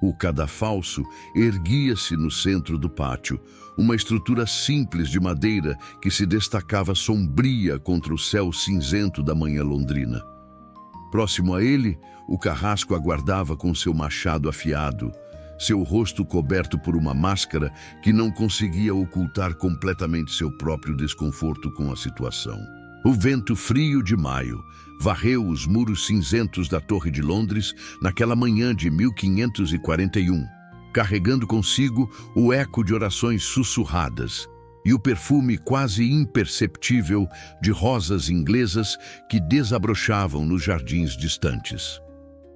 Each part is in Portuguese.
O cadafalso erguia-se no centro do pátio, uma estrutura simples de madeira que se destacava sombria contra o céu cinzento da manhã londrina. Próximo a ele, o carrasco aguardava com seu machado afiado, seu rosto coberto por uma máscara que não conseguia ocultar completamente seu próprio desconforto com a situação. O vento frio de maio varreu os muros cinzentos da Torre de Londres naquela manhã de 1541, carregando consigo o eco de orações sussurradas e o perfume quase imperceptível de rosas inglesas que desabrochavam nos jardins distantes.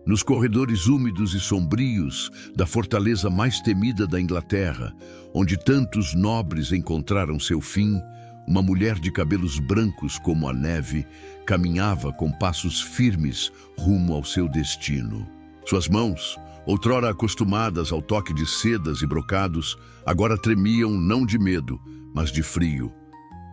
Nos corredores úmidos e sombrios da fortaleza mais temida da Inglaterra, onde tantos nobres encontraram seu fim, uma mulher de cabelos brancos como a neve caminhava com passos firmes rumo ao seu destino. Suas mãos, outrora acostumadas ao toque de sedas e brocados, agora tremiam não de medo, mas de frio.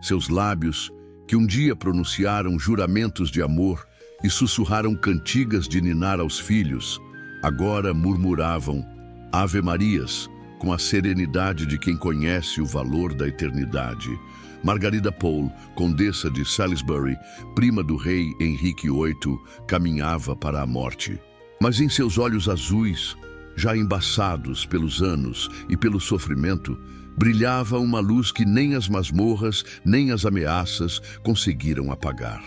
Seus lábios, que um dia pronunciaram juramentos de amor e sussurraram cantigas de ninar aos filhos, agora murmuravam Ave-Marias com a serenidade de quem conhece o valor da eternidade. Margarida Pole, condessa de Salisbury, prima do rei Henrique VIII, caminhava para a morte. Mas em seus olhos azuis, já embaçados pelos anos e pelo sofrimento, brilhava uma luz que nem as masmorras, nem as ameaças conseguiram apagar.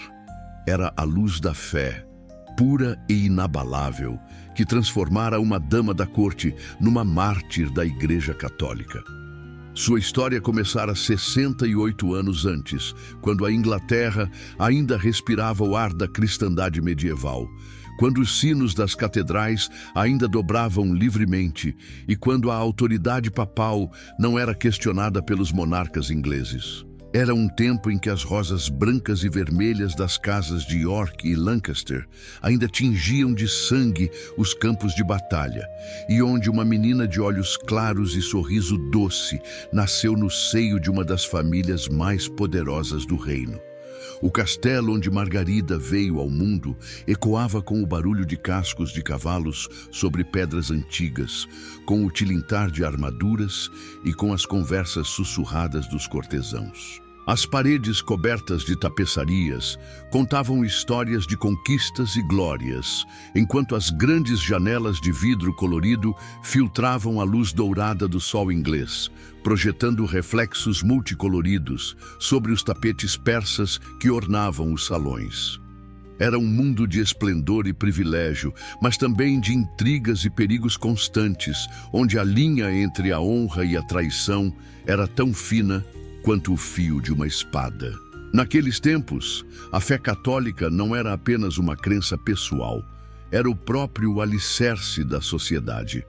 Era a luz da fé, pura e inabalável, que transformara uma dama da corte numa mártir da Igreja Católica. Sua história começara 68 anos antes, quando a Inglaterra ainda respirava o ar da cristandade medieval, quando os sinos das catedrais ainda dobravam livremente e quando a autoridade papal não era questionada pelos monarcas ingleses. Era um tempo em que as rosas brancas e vermelhas das casas de York e Lancaster ainda tingiam de sangue os campos de batalha, e onde uma menina de olhos claros e sorriso doce nasceu no seio de uma das famílias mais poderosas do reino. O castelo onde Margarida veio ao mundo ecoava com o barulho de cascos de cavalos sobre pedras antigas, com o tilintar de armaduras e com as conversas sussurradas dos cortesãos. As paredes cobertas de tapeçarias contavam histórias de conquistas e glórias, enquanto as grandes janelas de vidro colorido filtravam a luz dourada do sol inglês, projetando reflexos multicoloridos sobre os tapetes persas que ornavam os salões. Era um mundo de esplendor e privilégio, mas também de intrigas e perigos constantes, onde a linha entre a honra e a traição era tão fina quanto o fio de uma espada. Naqueles tempos, a fé católica não era apenas uma crença pessoal, era o próprio alicerce da sociedade.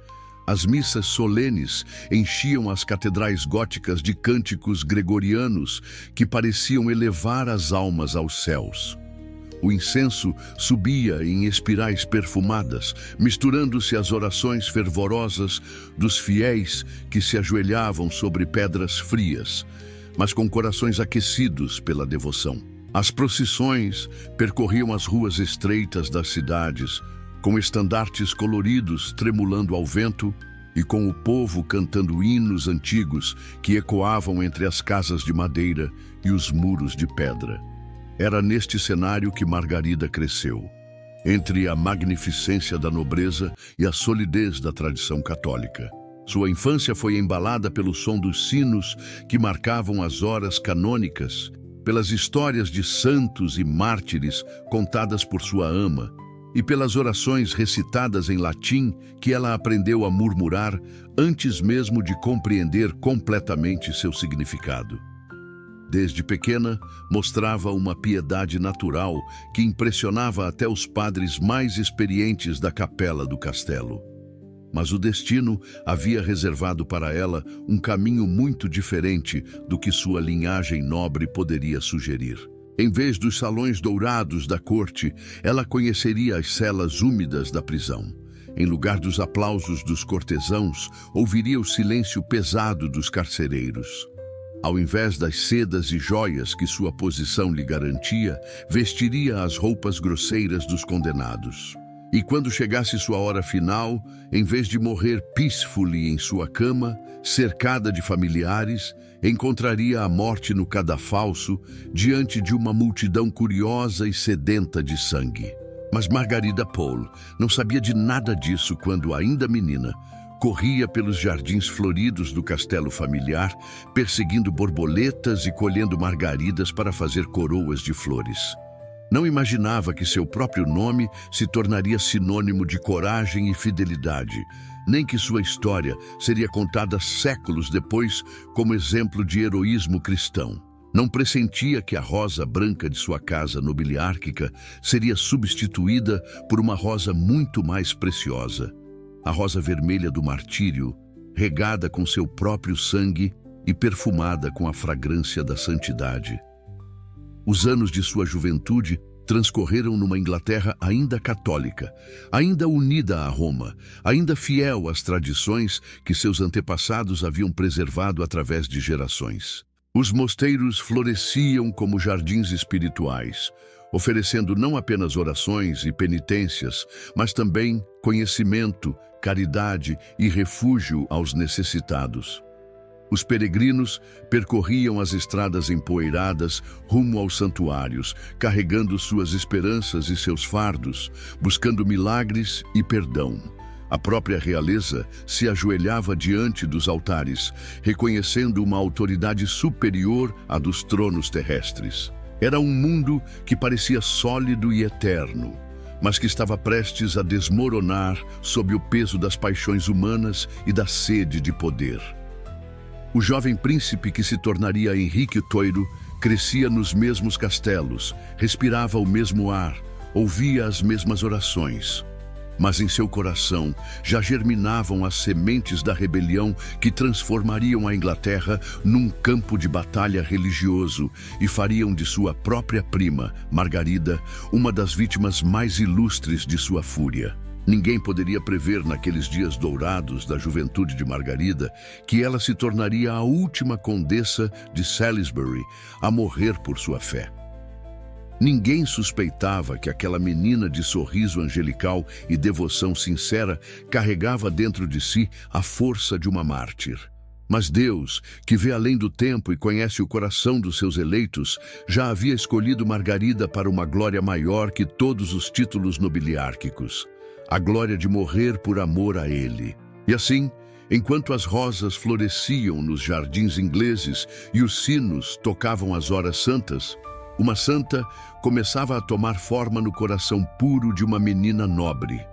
As missas solenes enchiam as catedrais góticas de cânticos gregorianos que pareciam elevar as almas aos céus. O incenso subia em espirais perfumadas, misturando-se às orações fervorosas dos fiéis que se ajoelhavam sobre pedras frias, mas com corações aquecidos pela devoção. As procissões percorriam as ruas estreitas das cidades, com estandartes coloridos tremulando ao vento e com o povo cantando hinos antigos que ecoavam entre as casas de madeira e os muros de pedra. Era neste cenário que Margarida cresceu, entre a magnificência da nobreza e a solidez da tradição católica. Sua infância foi embalada pelo som dos sinos que marcavam as horas canônicas, pelas histórias de santos e mártires contadas por sua ama e pelas orações recitadas em latim que ela aprendeu a murmurar antes mesmo de compreender completamente seu significado. Desde pequena, mostrava uma piedade natural que impressionava até os padres mais experientes da capela do castelo. Mas o destino havia reservado para ela um caminho muito diferente do que sua linhagem nobre poderia sugerir. Em vez dos salões dourados da corte, ela conheceria as celas úmidas da prisão. Em lugar dos aplausos dos cortesãos, ouviria o silêncio pesado dos carcereiros. Ao invés das sedas e joias que sua posição lhe garantia, vestiria as roupas grosseiras dos condenados. E quando chegasse sua hora final, em vez de morrer peacefully em sua cama, cercada de familiares, encontraria a morte no cadafalso, diante de uma multidão curiosa e sedenta de sangue. Mas Margarida Pole não sabia de nada disso quando, ainda menina, corria pelos jardins floridos do castelo familiar, perseguindo borboletas e colhendo margaridas para fazer coroas de flores. Não imaginava que seu próprio nome se tornaria sinônimo de coragem e fidelidade, nem que sua história seria contada séculos depois como exemplo de heroísmo cristão. Não pressentia que a rosa branca de sua casa nobiliárquica seria substituída por uma rosa muito mais preciosa, a rosa vermelha do martírio, regada com seu próprio sangue e perfumada com a fragrância da santidade. Os anos de sua juventude transcorreram numa Inglaterra ainda católica, ainda unida a Roma, ainda fiel às tradições que seus antepassados haviam preservado através de gerações. Os mosteiros floresciam como jardins espirituais, oferecendo não apenas orações e penitências, mas também conhecimento, caridade e refúgio aos necessitados. Os peregrinos percorriam as estradas empoeiradas rumo aos santuários, carregando suas esperanças e seus fardos, buscando milagres e perdão. A própria realeza se ajoelhava diante dos altares, reconhecendo uma autoridade superior à dos tronos terrestres. Era um mundo que parecia sólido e eterno, mas que estava prestes a desmoronar sob o peso das paixões humanas e da sede de poder. O jovem príncipe que se tornaria Henrique III crescia nos mesmos castelos, respirava o mesmo ar, ouvia as mesmas orações. Mas em seu coração já germinavam as sementes da rebelião que transformariam a Inglaterra num campo de batalha religioso e fariam de sua própria prima, Margarida, uma das vítimas mais ilustres de sua fúria. Ninguém poderia prever naqueles dias dourados da juventude de Margarida que ela se tornaria a última condessa de Salisbury a morrer por sua fé. Ninguém suspeitava que aquela menina de sorriso angelical e devoção sincera carregava dentro de si a força de uma mártir. Mas Deus, que vê além do tempo e conhece o coração dos seus eleitos, já havia escolhido Margarida para uma glória maior que todos os títulos nobiliárquicos. A glória de morrer por amor a ele. E assim, enquanto as rosas floresciam nos jardins ingleses e os sinos tocavam as horas santas, uma santa começava a tomar forma no coração puro de uma menina nobre.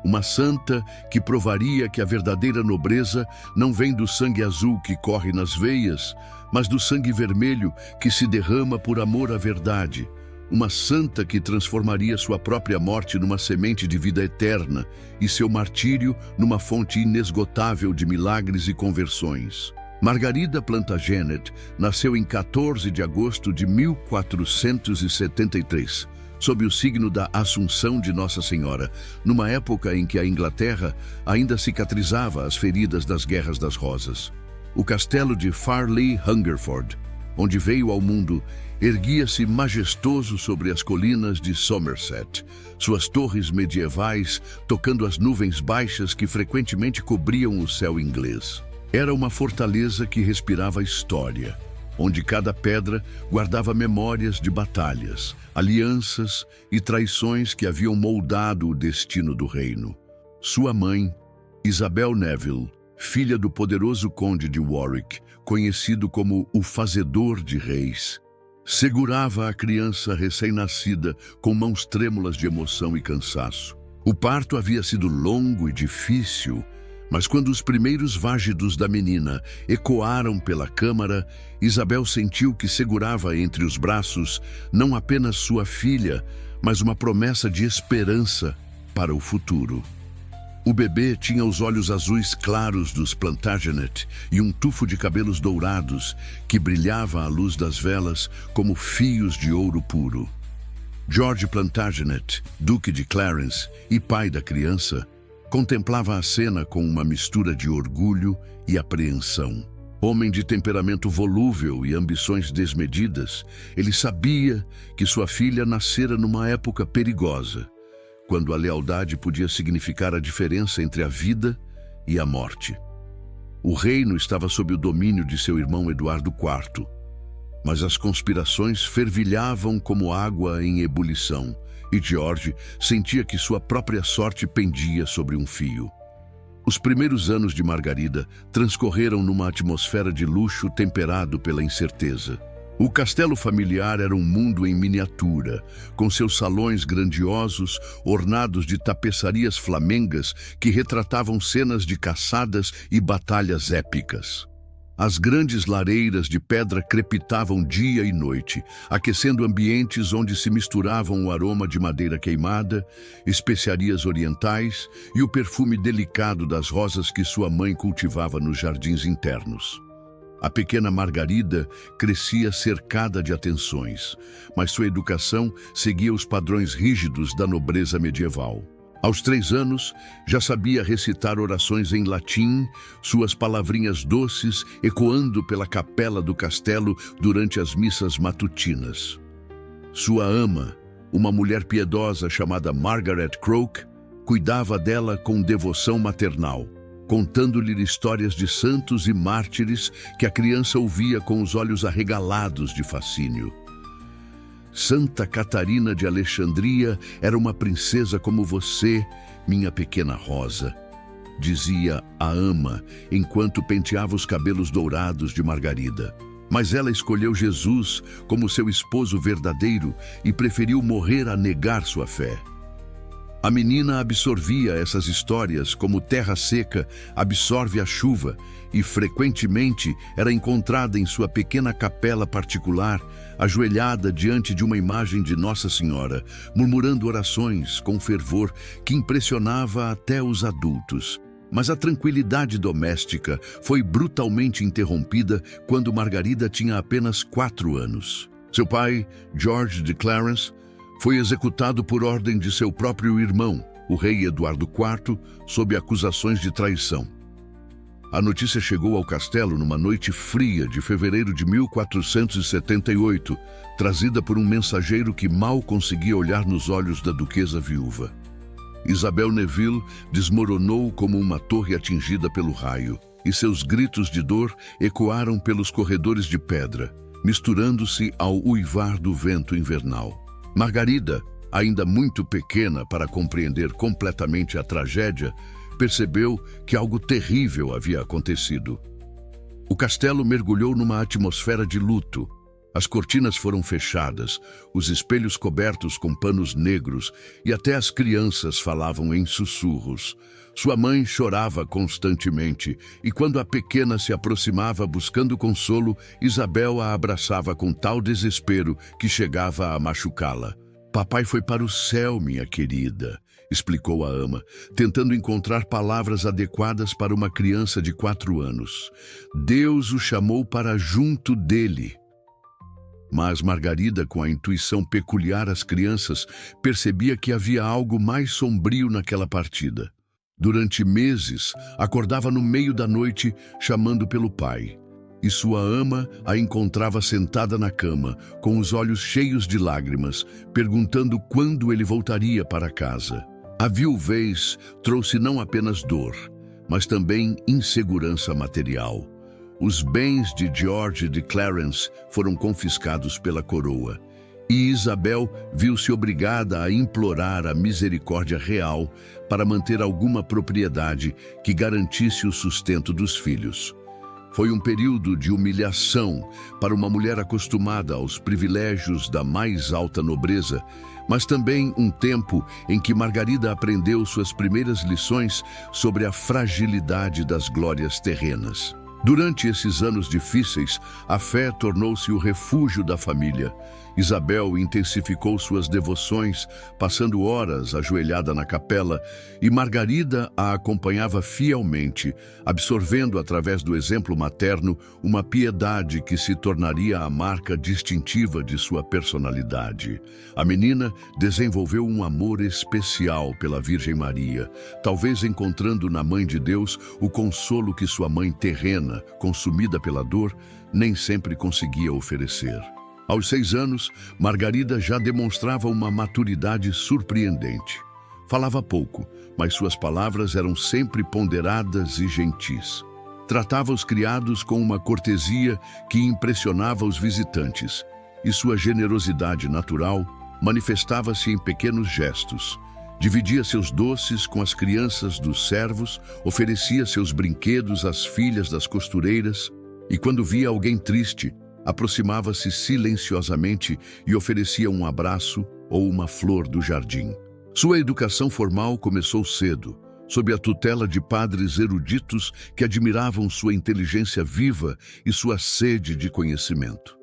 Uma santa que provaria que a verdadeira nobreza não vem do sangue azul que corre nas veias, mas do sangue vermelho que se derrama por amor à verdade. Uma santa que transformaria sua própria morte numa semente de vida eterna e seu martírio numa fonte inesgotável de milagres e conversões. Margarida Plantagenet nasceu em 14 de agosto de 1473, sob o signo da Assunção de Nossa Senhora, numa época em que a Inglaterra ainda cicatrizava as feridas das Guerras das Rosas. O castelo de Farley Hungerford, onde veio ao mundo, erguia-se majestoso sobre as colinas de Somerset, suas torres medievais tocando as nuvens baixas que frequentemente cobriam o céu inglês. Era uma fortaleza que respirava história, onde cada pedra guardava memórias de batalhas, alianças e traições que haviam moldado o destino do reino. Sua mãe, Isabel Neville, filha do poderoso conde de Warwick, conhecido como o Fazedor de Reis, segurava a criança recém-nascida com mãos trêmulas de emoção e cansaço. O parto havia sido longo e difícil, mas quando os primeiros vágidos da menina ecoaram pela câmara, Isabel sentiu que segurava entre os braços não apenas sua filha, mas uma promessa de esperança para o futuro. O bebê tinha os olhos azuis claros dos Plantagenet e um tufo de cabelos dourados que brilhava à luz das velas como fios de ouro puro. George Plantagenet, Duque de Clarence e pai da criança, contemplava a cena com uma mistura de orgulho e apreensão. Homem de temperamento volúvel e ambições desmedidas, ele sabia que sua filha nascera numa época perigosa, quando a lealdade podia significar a diferença entre a vida e a morte. O reino estava sob o domínio de seu irmão Eduardo IV, mas as conspirações fervilhavam como água em ebulição, e George sentia que sua própria sorte pendia sobre um fio. Os primeiros anos de Margarida transcorreram numa atmosfera de luxo temperado pela incerteza. O castelo familiar era um mundo em miniatura, com seus salões grandiosos, ornados de tapeçarias flamengas que retratavam cenas de caçadas e batalhas épicas. As grandes lareiras de pedra crepitavam dia e noite, aquecendo ambientes onde se misturavam o aroma de madeira queimada, especiarias orientais e o perfume delicado das rosas que sua mãe cultivava nos jardins internos. A pequena Margarida crescia cercada de atenções, mas sua educação seguia os padrões rígidos da nobreza medieval. Aos 3 anos, já sabia recitar orações em latim, suas palavrinhas doces ecoando pela capela do castelo durante as missas matutinas. Sua ama, uma mulher piedosa chamada Margaret Croke, cuidava dela com devoção maternal, contando-lhe histórias de santos e mártires que a criança ouvia com os olhos arregalados de fascínio. Santa Catarina de Alexandria era uma princesa como você, minha pequena Rosa, dizia a ama enquanto penteava os cabelos dourados de Margarida. Mas ela escolheu Jesus como seu esposo verdadeiro e preferiu morrer a negar sua fé. A menina absorvia essas histórias como terra seca absorve a chuva e frequentemente era encontrada em sua pequena capela particular, ajoelhada diante de uma imagem de Nossa Senhora, murmurando orações com fervor que impressionava até os adultos. Mas a tranquilidade doméstica foi brutalmente interrompida quando Margarida tinha apenas 4 anos. Seu pai, George de Clarence, foi executado por ordem de seu próprio irmão, o rei Eduardo IV, sob acusações de traição. A notícia chegou ao castelo numa noite fria de fevereiro de 1478, trazida por um mensageiro que mal conseguia olhar nos olhos da duquesa viúva. Isabel Neville desmoronou como uma torre atingida pelo raio, e seus gritos de dor ecoaram pelos corredores de pedra, misturando-se ao uivar do vento invernal. Margarida, ainda muito pequena para compreender completamente a tragédia, percebeu que algo terrível havia acontecido. O castelo mergulhou numa atmosfera de luto. As cortinas foram fechadas, os espelhos cobertos com panos negros e até as crianças falavam em sussurros. Sua mãe chorava constantemente e quando a pequena se aproximava buscando consolo, Isabel a abraçava com tal desespero que chegava a machucá-la. "Papai foi para o céu, minha querida", explicou a ama, tentando encontrar palavras adequadas para uma criança de 4 anos. "Deus o chamou para junto dele." Mas Margarida, com a intuição peculiar às crianças, percebia que havia algo mais sombrio naquela partida. Durante meses, acordava no meio da noite chamando pelo pai, e sua ama a encontrava sentada na cama, com os olhos cheios de lágrimas, perguntando quando ele voltaria para casa. A viuvez trouxe não apenas dor, mas também insegurança material. Os bens de George de Clarence foram confiscados pela coroa, e Isabel viu-se obrigada a implorar a misericórdia real para manter alguma propriedade que garantisse o sustento dos filhos. Foi um período de humilhação para uma mulher acostumada aos privilégios da mais alta nobreza, mas também um tempo em que Margarida aprendeu suas primeiras lições sobre a fragilidade das glórias terrenas. Durante esses anos difíceis, a fé tornou-se o refúgio da família. Isabel intensificou suas devoções, passando horas ajoelhada na capela, e Margarida a acompanhava fielmente, absorvendo através do exemplo materno uma piedade que se tornaria a marca distintiva de sua personalidade. A menina desenvolveu um amor especial pela Virgem Maria, talvez encontrando na Mãe de Deus o consolo que sua mãe terrena, consumida pela dor, nem sempre conseguia oferecer. Aos 6 anos, Margarida já demonstrava uma maturidade surpreendente. Falava pouco, mas suas palavras eram sempre ponderadas e gentis. Tratava os criados com uma cortesia que impressionava os visitantes, e sua generosidade natural manifestava-se em pequenos gestos. Dividia seus doces com as crianças dos servos, oferecia seus brinquedos às filhas das costureiras, e quando via alguém triste, aproximava-se silenciosamente e oferecia um abraço ou uma flor do jardim. Sua educação formal começou cedo, sob a tutela de padres eruditos que admiravam sua inteligência viva e sua sede de conhecimento.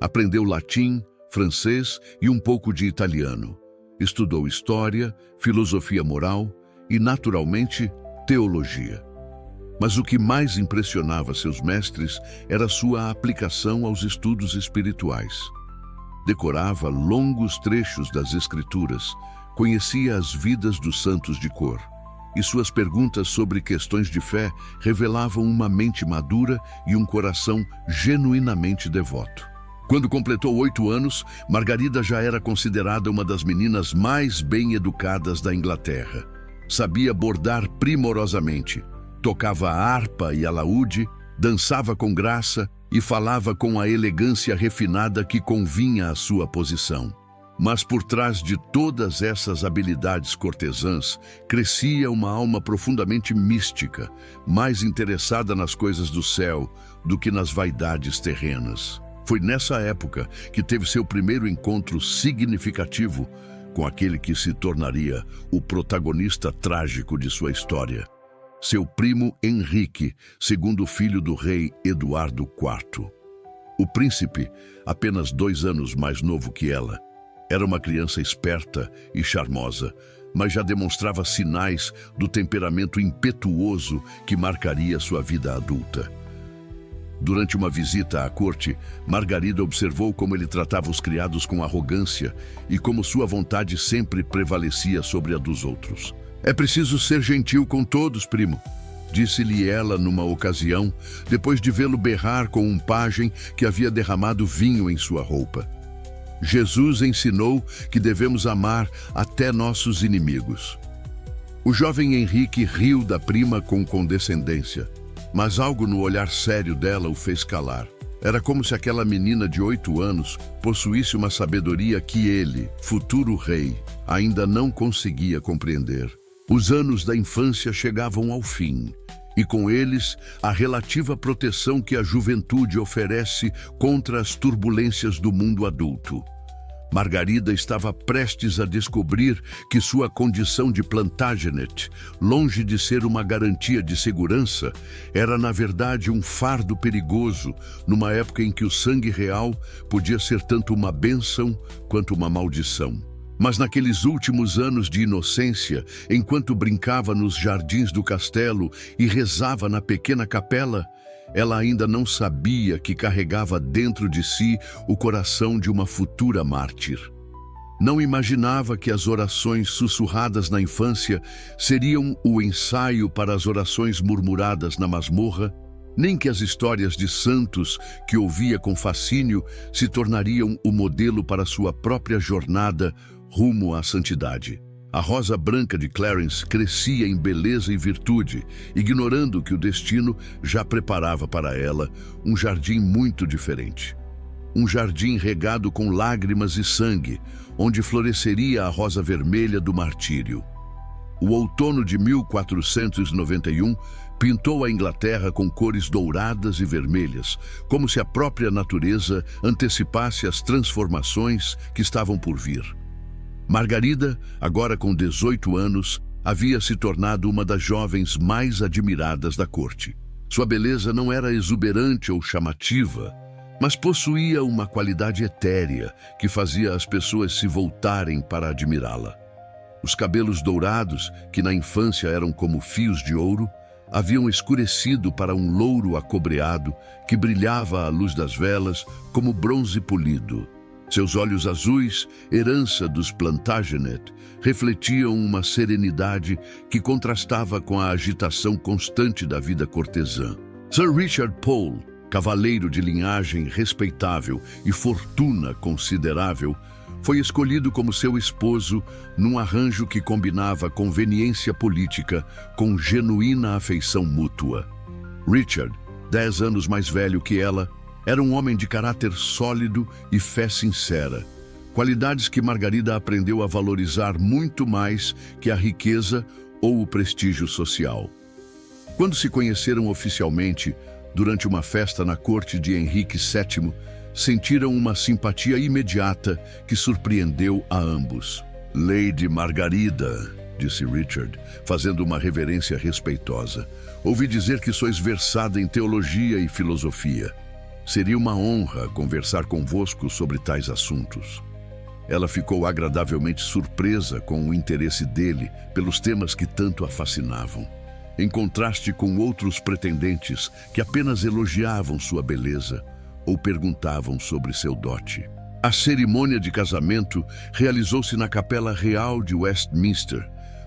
Aprendeu latim, francês e um pouco de italiano. Estudou história, filosofia moral e, naturalmente, teologia. Mas o que mais impressionava seus mestres era sua aplicação aos estudos espirituais. Decorava longos trechos das Escrituras, conhecia as vidas dos santos de cor, e suas perguntas sobre questões de fé revelavam uma mente madura e um coração genuinamente devoto. Quando completou 8 anos, Margarida já era considerada uma das meninas mais bem educadas da Inglaterra. Sabia bordar primorosamente, tocava a harpa e alaúde, dançava com graça e falava com a elegância refinada que convinha à sua posição. Mas por trás de todas essas habilidades cortesãs, crescia uma alma profundamente mística, mais interessada nas coisas do céu do que nas vaidades terrenas. Foi nessa época que teve seu primeiro encontro significativo com aquele que se tornaria o protagonista trágico de sua história. Seu primo Henrique, segundo filho do rei Eduardo IV. O príncipe, apenas 2 anos mais novo que ela, era uma criança esperta e charmosa, mas já demonstrava sinais do temperamento impetuoso que marcaria sua vida adulta. Durante uma visita à corte, Margarida observou como ele tratava os criados com arrogância e como sua vontade sempre prevalecia sobre a dos outros. "É preciso ser gentil com todos, primo", disse-lhe ela numa ocasião, depois de vê-lo berrar com um pajem que havia derramado vinho em sua roupa. "Jesus ensinou que devemos amar até nossos inimigos." O jovem Henrique riu da prima com condescendência, mas algo no olhar sério dela o fez calar. Era como se aquela menina de 8 anos possuísse uma sabedoria que ele, futuro rei, ainda não conseguia compreender. Os anos da infância chegavam ao fim, e com eles a relativa proteção que a juventude oferece contra as turbulências do mundo adulto. Margarida estava prestes a descobrir que sua condição de Plantagenet, longe de ser uma garantia de segurança, era na verdade um fardo perigoso, numa época em que o sangue real podia ser tanto uma bênção quanto uma maldição. Mas naqueles últimos anos de inocência, enquanto brincava nos jardins do castelo e rezava na pequena capela, ela ainda não sabia que carregava dentro de si o coração de uma futura mártir. Não imaginava que as orações sussurradas na infância seriam o ensaio para as orações murmuradas na masmorra, nem que as histórias de santos que ouvia com fascínio se tornariam o modelo para sua própria jornada rumo à santidade. A rosa branca de Clarence crescia em beleza e virtude, ignorando que o destino já preparava para ela um jardim muito diferente. Um jardim regado com lágrimas e sangue, onde floresceria a rosa vermelha do martírio. O outono de 1491 pintou a Inglaterra com cores douradas e vermelhas, como se a própria natureza antecipasse as transformações que estavam por vir. Margarida, agora com 18 anos, havia se tornado uma das jovens mais admiradas da corte. Sua beleza não era exuberante ou chamativa, mas possuía uma qualidade etérea que fazia as pessoas se voltarem para admirá-la. Os cabelos dourados, que na infância eram como fios de ouro, haviam escurecido para um louro acobreado que brilhava à luz das velas como bronze polido. Seus olhos azuis, herança dos Plantagenet, refletiam uma serenidade que contrastava com a agitação constante da vida cortesã. Sir Richard Pole, cavaleiro de linhagem respeitável e fortuna considerável, Foi escolhido como seu esposo num arranjo que combinava conveniência política com genuína afeição mútua. Richard, 10 anos mais velho que ela, era um homem de caráter sólido e fé sincera, qualidades que Margarida aprendeu a valorizar muito mais que a riqueza ou o prestígio social. Quando se conheceram oficialmente, durante uma festa na corte de Henrique VII, sentiram uma simpatia imediata que surpreendeu a ambos. "Lady Margarida", disse Richard, fazendo uma reverência respeitosa. "Ouvi dizer que sois versada em teologia e filosofia. Seria uma honra conversar convosco sobre tais assuntos." Ela ficou agradavelmente surpresa com o interesse dele pelos temas que tanto a fascinavam, em contraste com outros pretendentes que apenas elogiavam sua beleza ou perguntavam sobre seu dote. A cerimônia de casamento realizou-se na Capela Real de Westminster,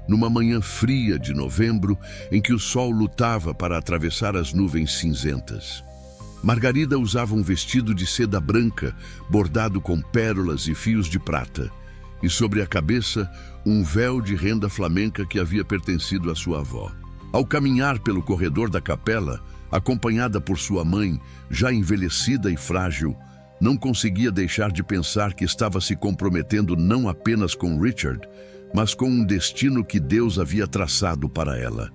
numa manhã fria de novembro em que o sol lutava para atravessar as nuvens cinzentas. Margarida usava um vestido de seda branca, bordado com pérolas e fios de prata, e sobre a cabeça um véu de renda flamenca que havia pertencido à sua avó. Ao caminhar pelo corredor da capela, acompanhada por sua mãe, já envelhecida e frágil, não conseguia deixar de pensar que estava se comprometendo não apenas com Richard, mas com um destino que Deus havia traçado para ela.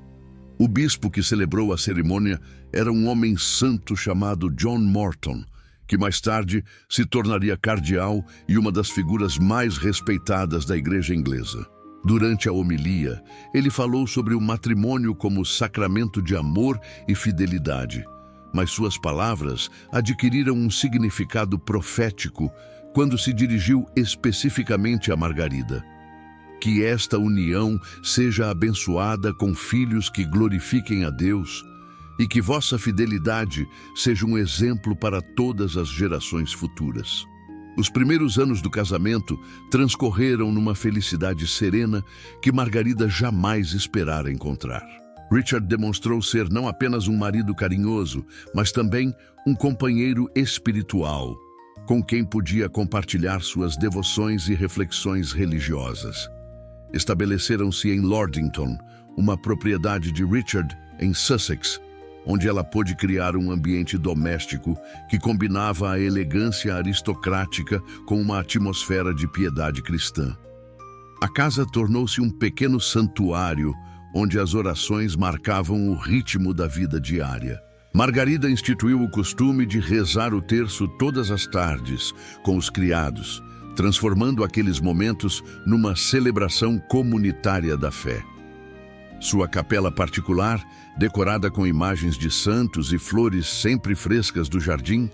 O bispo que celebrou a cerimônia era um homem santo chamado John Morton, que mais tarde se tornaria cardeal e uma das figuras mais respeitadas da igreja inglesa. Durante a homilia, ele falou sobre o matrimônio como sacramento de amor e fidelidade, mas suas palavras adquiriram um significado profético quando se dirigiu especificamente a Margarida. "Que esta união seja abençoada com filhos que glorifiquem a Deus e que vossa fidelidade seja um exemplo para todas as gerações futuras." Os primeiros anos do casamento transcorreram numa felicidade serena que Margarida jamais esperara encontrar. Richard demonstrou ser não apenas um marido carinhoso, mas também um companheiro espiritual, com quem podia compartilhar suas devoções e reflexões religiosas. Estabeleceram-se em Lordington, uma propriedade de Richard, em Sussex, onde ela pôde criar um ambiente doméstico que combinava a elegância aristocrática com uma atmosfera de piedade cristã. A casa tornou-se um pequeno santuário onde as orações marcavam o ritmo da vida diária. Margarida instituiu o costume de rezar o terço todas as tardes com os criados, transformando aqueles momentos numa celebração comunitária da fé. Sua capela particular, decorada com imagens de santos e flores sempre frescas do jardim,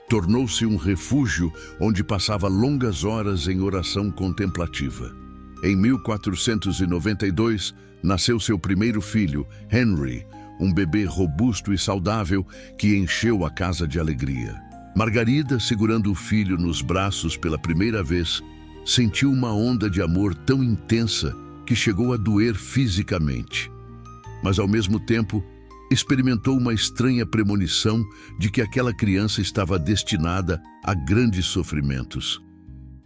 tornou-se um refúgio onde passava longas horas em oração contemplativa. Em 1492, nasceu seu primeiro filho, Henry, um bebê robusto e saudável que encheu a casa de alegria. Margarida, segurando o filho nos braços pela primeira vez, sentiu uma onda de amor tão intensa que chegou a doer fisicamente. Mas, ao mesmo tempo, experimentou uma estranha premonição de que aquela criança estava destinada a grandes sofrimentos.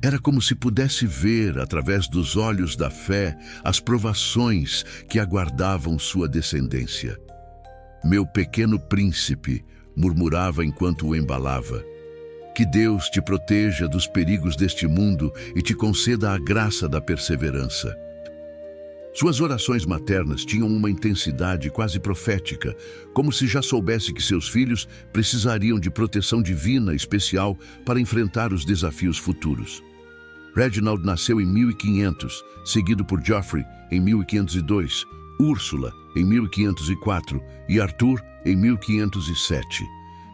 Era como se pudesse ver, através dos olhos da fé, as provações que aguardavam sua descendência. "Meu pequeno príncipe", murmurava enquanto o embalava, "que Deus te proteja dos perigos deste mundo e te conceda a graça da perseverança." Suas orações maternas tinham uma intensidade quase profética, como se já soubesse que seus filhos precisariam de proteção divina especial para enfrentar os desafios futuros. Reginald nasceu em 1500, seguido por Geoffrey em 1502, Úrsula em 1504 e Arthur em 1507.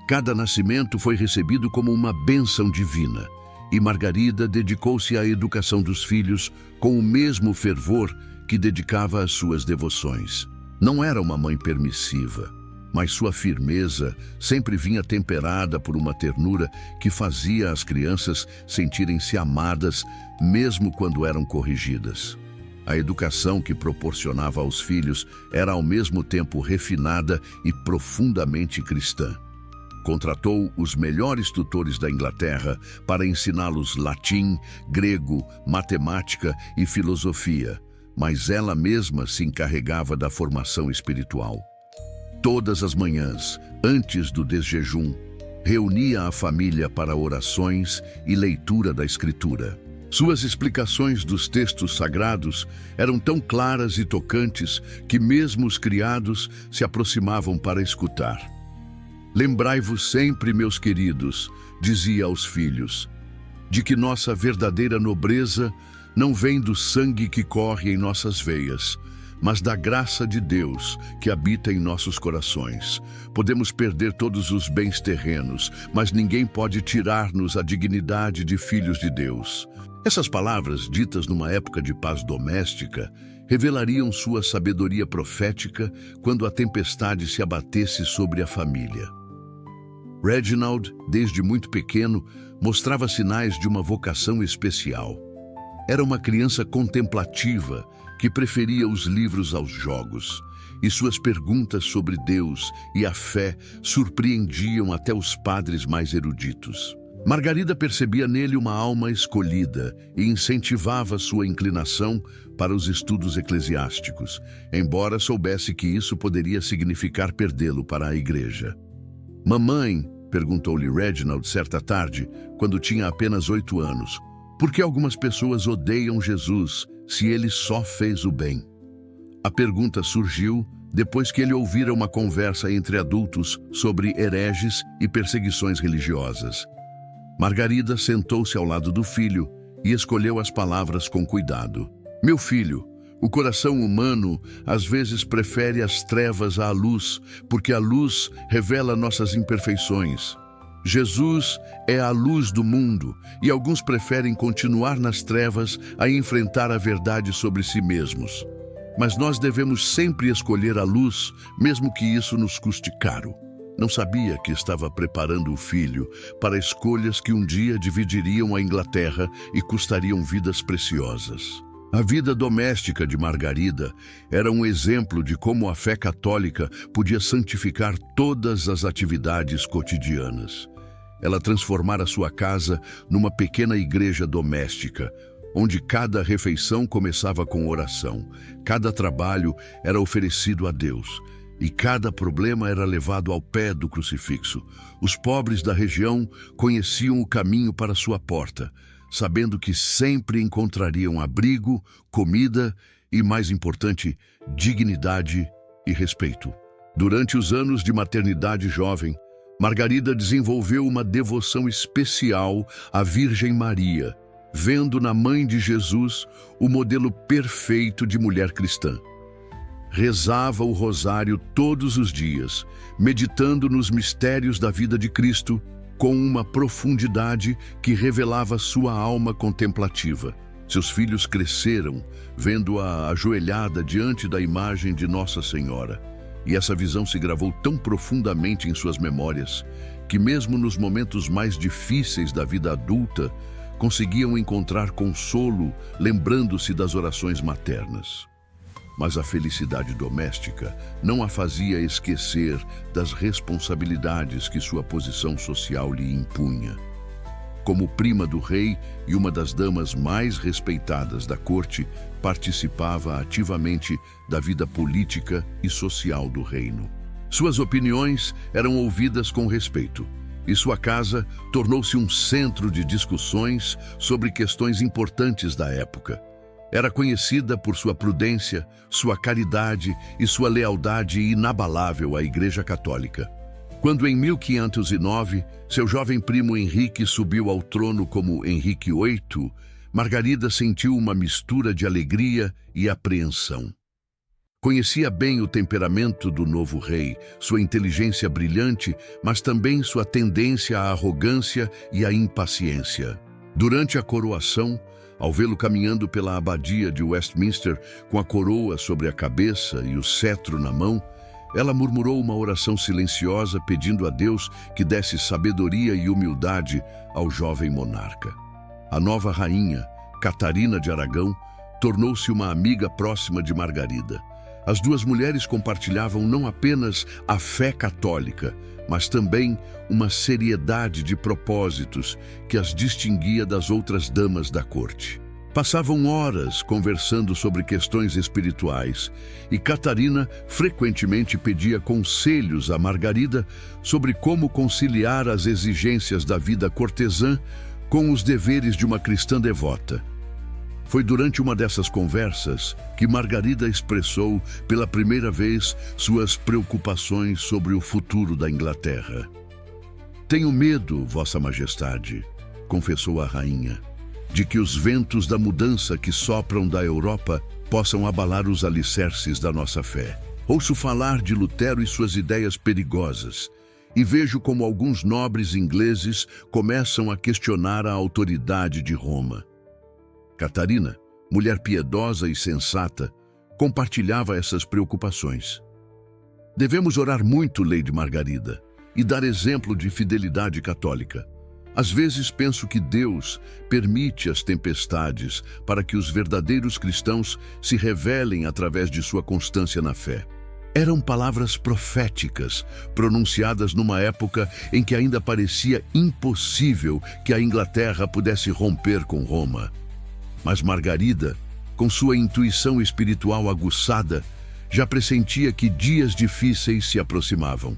Cada nascimento foi recebido como uma bênção divina, e Margarida dedicou-se à educação dos filhos com o mesmo fervor que dedicava às suas devoções. Não era uma mãe permissiva, mas sua firmeza sempre vinha temperada por uma ternura que fazia as crianças sentirem-se amadas, mesmo quando eram corrigidas. A educação que proporcionava aos filhos era ao mesmo tempo refinada e profundamente cristã. Contratou os melhores tutores da Inglaterra para ensiná-los latim, grego, matemática e filosofia, mas ela mesma se encarregava da formação espiritual. Todas as manhãs, antes do desjejum, reunia a família para orações e leitura da Escritura. Suas explicações dos textos sagrados eram tão claras e tocantes que mesmo os criados se aproximavam para escutar. Lembrai-vos sempre, meus queridos, dizia aos filhos, de que nossa verdadeira nobreza não vem do sangue que corre em nossas veias, mas da graça de Deus que habita em nossos corações. Podemos perder todos os bens terrenos, mas ninguém pode tirar-nos a dignidade de filhos de Deus. Essas palavras, ditas numa época de paz doméstica, revelariam sua sabedoria profética quando a tempestade se abatesse sobre a família. Reginald, desde muito pequeno, mostrava sinais de uma vocação especial. Era uma criança contemplativa que preferia os livros aos jogos, e suas perguntas sobre Deus e a fé surpreendiam até os padres mais eruditos. Margarida percebia nele uma alma escolhida e incentivava sua inclinação para os estudos eclesiásticos, embora soubesse que isso poderia significar perdê-lo para a igreja. Mamãe, perguntou-lhe Reginald certa tarde, quando tinha apenas 8 anos, por que algumas pessoas odeiam Jesus se ele só fez o bem? A pergunta surgiu depois que ele ouvira uma conversa entre adultos sobre hereges e perseguições religiosas. Margarida sentou-se ao lado do filho e escolheu as palavras com cuidado. Meu filho, o coração humano às vezes prefere as trevas à luz, porque a luz revela nossas imperfeições. Jesus é a luz do mundo e alguns preferem continuar nas trevas a enfrentar a verdade sobre si mesmos. Mas nós devemos sempre escolher a luz, mesmo que isso nos custe caro. Não sabia que estava preparando o filho para escolhas que um dia dividiriam a Inglaterra e custariam vidas preciosas. A vida doméstica de Margarida era um exemplo de como a fé católica podia santificar todas as atividades cotidianas. Ela transformara sua casa numa pequena igreja doméstica, onde cada refeição começava com oração, cada trabalho era oferecido a Deus e cada problema era levado ao pé do crucifixo. Os pobres da região conheciam o caminho para sua porta, sabendo que sempre encontrariam abrigo, comida e, mais importante, dignidade e respeito. Durante os anos de maternidade jovem, Margarida desenvolveu uma devoção especial à Virgem Maria, vendo na mãe de Jesus o modelo perfeito de mulher cristã. Rezava o rosário todos os dias, meditando nos mistérios da vida de Cristo, com uma profundidade que revelava sua alma contemplativa. Seus filhos cresceram, vendo-a ajoelhada diante da imagem de Nossa Senhora. E essa visão se gravou tão profundamente em suas memórias, que mesmo nos momentos mais difíceis da vida adulta, conseguiam encontrar consolo, lembrando-se das orações maternas. Mas a felicidade doméstica não a fazia esquecer das responsabilidades que sua posição social lhe impunha. Como prima do rei e uma das damas mais respeitadas da corte, participava ativamente da vida política e social do reino. Suas opiniões eram ouvidas com respeito, e sua casa tornou-se um centro de discussões sobre questões importantes da época. Era conhecida por sua prudência, sua caridade e sua lealdade inabalável à Igreja Católica. Quando em 1509, seu jovem primo Henrique subiu ao trono como Henrique VIII, Margarida sentiu uma mistura de alegria e apreensão. Conhecia bem o temperamento do novo rei, sua inteligência brilhante, mas também sua tendência à arrogância e à impaciência. Durante a coroação, ao vê-lo caminhando pela abadia de Westminster com a coroa sobre a cabeça e o cetro na mão, ela murmurou uma oração silenciosa pedindo a Deus que desse sabedoria e humildade ao jovem monarca. A nova rainha, Catarina de Aragão, tornou-se uma amiga próxima de Margarida. As duas mulheres compartilhavam não apenas a fé católica, mas também uma seriedade de propósitos que as distinguia das outras damas da corte. Passavam horas conversando sobre questões espirituais e Catarina frequentemente pedia conselhos a Margarida sobre como conciliar as exigências da vida cortesã com os deveres de uma cristã devota. Foi durante uma dessas conversas que Margarida expressou pela primeira vez suas preocupações sobre o futuro da Inglaterra. "Tenho medo, Vossa Majestade", confessou a rainha, "de que os ventos da mudança que sopram da Europa possam abalar os alicerces da nossa fé. Ouço falar de Lutero e suas ideias perigosas, e vejo como alguns nobres ingleses começam a questionar a autoridade de Roma." Catarina, mulher piedosa e sensata, compartilhava essas preocupações. "Devemos orar muito, Lady Margarida, e dar exemplo de fidelidade católica. Às vezes penso que Deus permite as tempestades para que os verdadeiros cristãos se revelem através de sua constância na fé." Eram palavras proféticas, pronunciadas numa época em que ainda parecia impossível que a Inglaterra pudesse romper com Roma. Mas Margarida, com sua intuição espiritual aguçada, já pressentia que dias difíceis se aproximavam.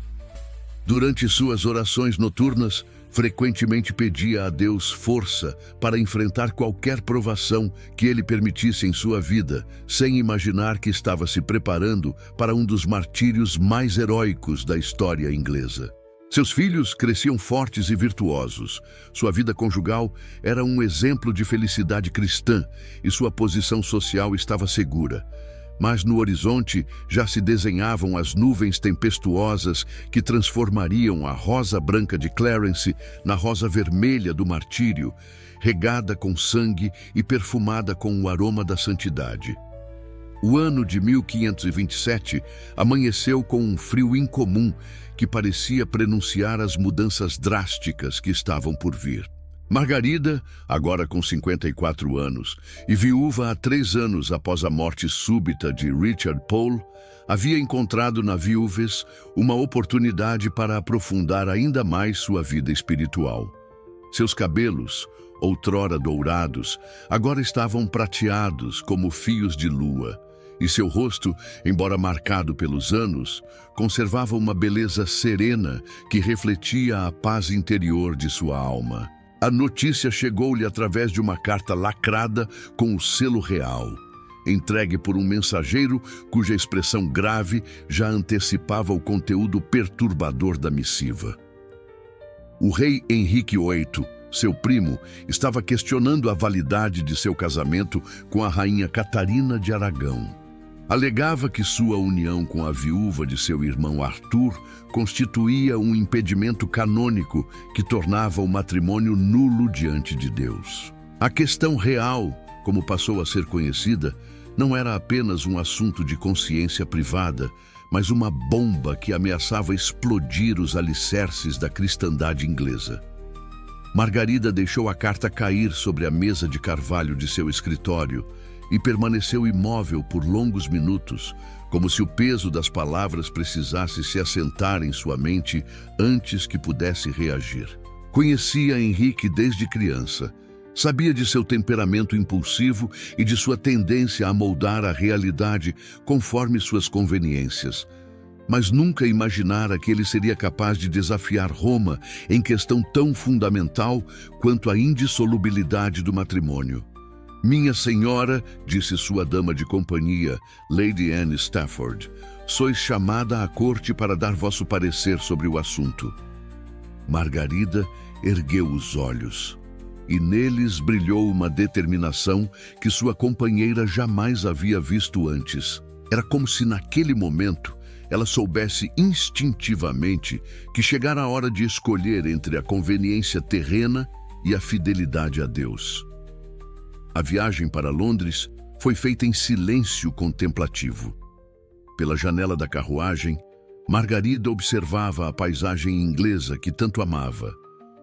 Durante suas orações noturnas, frequentemente pedia a Deus força para enfrentar qualquer provação que ele permitisse em sua vida, sem imaginar que estava se preparando para um dos martírios mais heróicos da história inglesa. Seus filhos cresciam fortes e virtuosos. Sua vida conjugal era um exemplo de felicidade cristã e sua posição social estava segura. Mas no horizonte já se desenhavam as nuvens tempestuosas que transformariam a rosa branca de Clarence na rosa vermelha do martírio, regada com sangue e perfumada com o aroma da santidade. O ano de 1527 amanheceu com um frio incomum que parecia prenunciar as mudanças drásticas que estavam por vir. Margarida, agora com 54 anos, e viúva há 3 anos após a morte súbita de Richard Pole, havia encontrado na viuvez uma oportunidade para aprofundar ainda mais sua vida espiritual. Seus cabelos, outrora dourados, agora estavam prateados como fios de lua, e seu rosto, embora marcado pelos anos, conservava uma beleza serena que refletia a paz interior de sua alma. A notícia chegou-lhe através de uma carta lacrada com o selo real, entregue por um mensageiro cuja expressão grave já antecipava o conteúdo perturbador da missiva. O rei Henrique VIII, seu primo, estava questionando a validade de seu casamento com a rainha Catarina de Aragão. Alegava que sua união com a viúva de seu irmão Arthur constituía um impedimento canônico que tornava o matrimônio nulo diante de Deus. A questão real, como passou a ser conhecida, não era apenas um assunto de consciência privada, mas uma bomba que ameaçava explodir os alicerces da cristandade inglesa. Margarida deixou a carta cair sobre a mesa de carvalho de seu escritório e permaneceu imóvel por longos minutos, como se o peso das palavras precisasse se assentar em sua mente antes que pudesse reagir. Conhecia Henrique desde criança. Sabia de seu temperamento impulsivo e de sua tendência a moldar a realidade conforme suas conveniências. Mas nunca imaginara que ele seria capaz de desafiar Roma em questão tão fundamental quanto a indissolubilidade do matrimônio. "Minha senhora", disse sua dama de companhia, Lady Anne Stafford, "sois chamada à corte para dar vosso parecer sobre o assunto." Margarida ergueu os olhos, e neles brilhou uma determinação que sua companheira jamais havia visto antes. Era como se naquele momento ela soubesse instintivamente que chegara a hora de escolher entre a conveniência terrena e a fidelidade a Deus. A viagem para Londres foi feita em silêncio contemplativo. Pela janela da carruagem, Margarida observava a paisagem inglesa que tanto amava.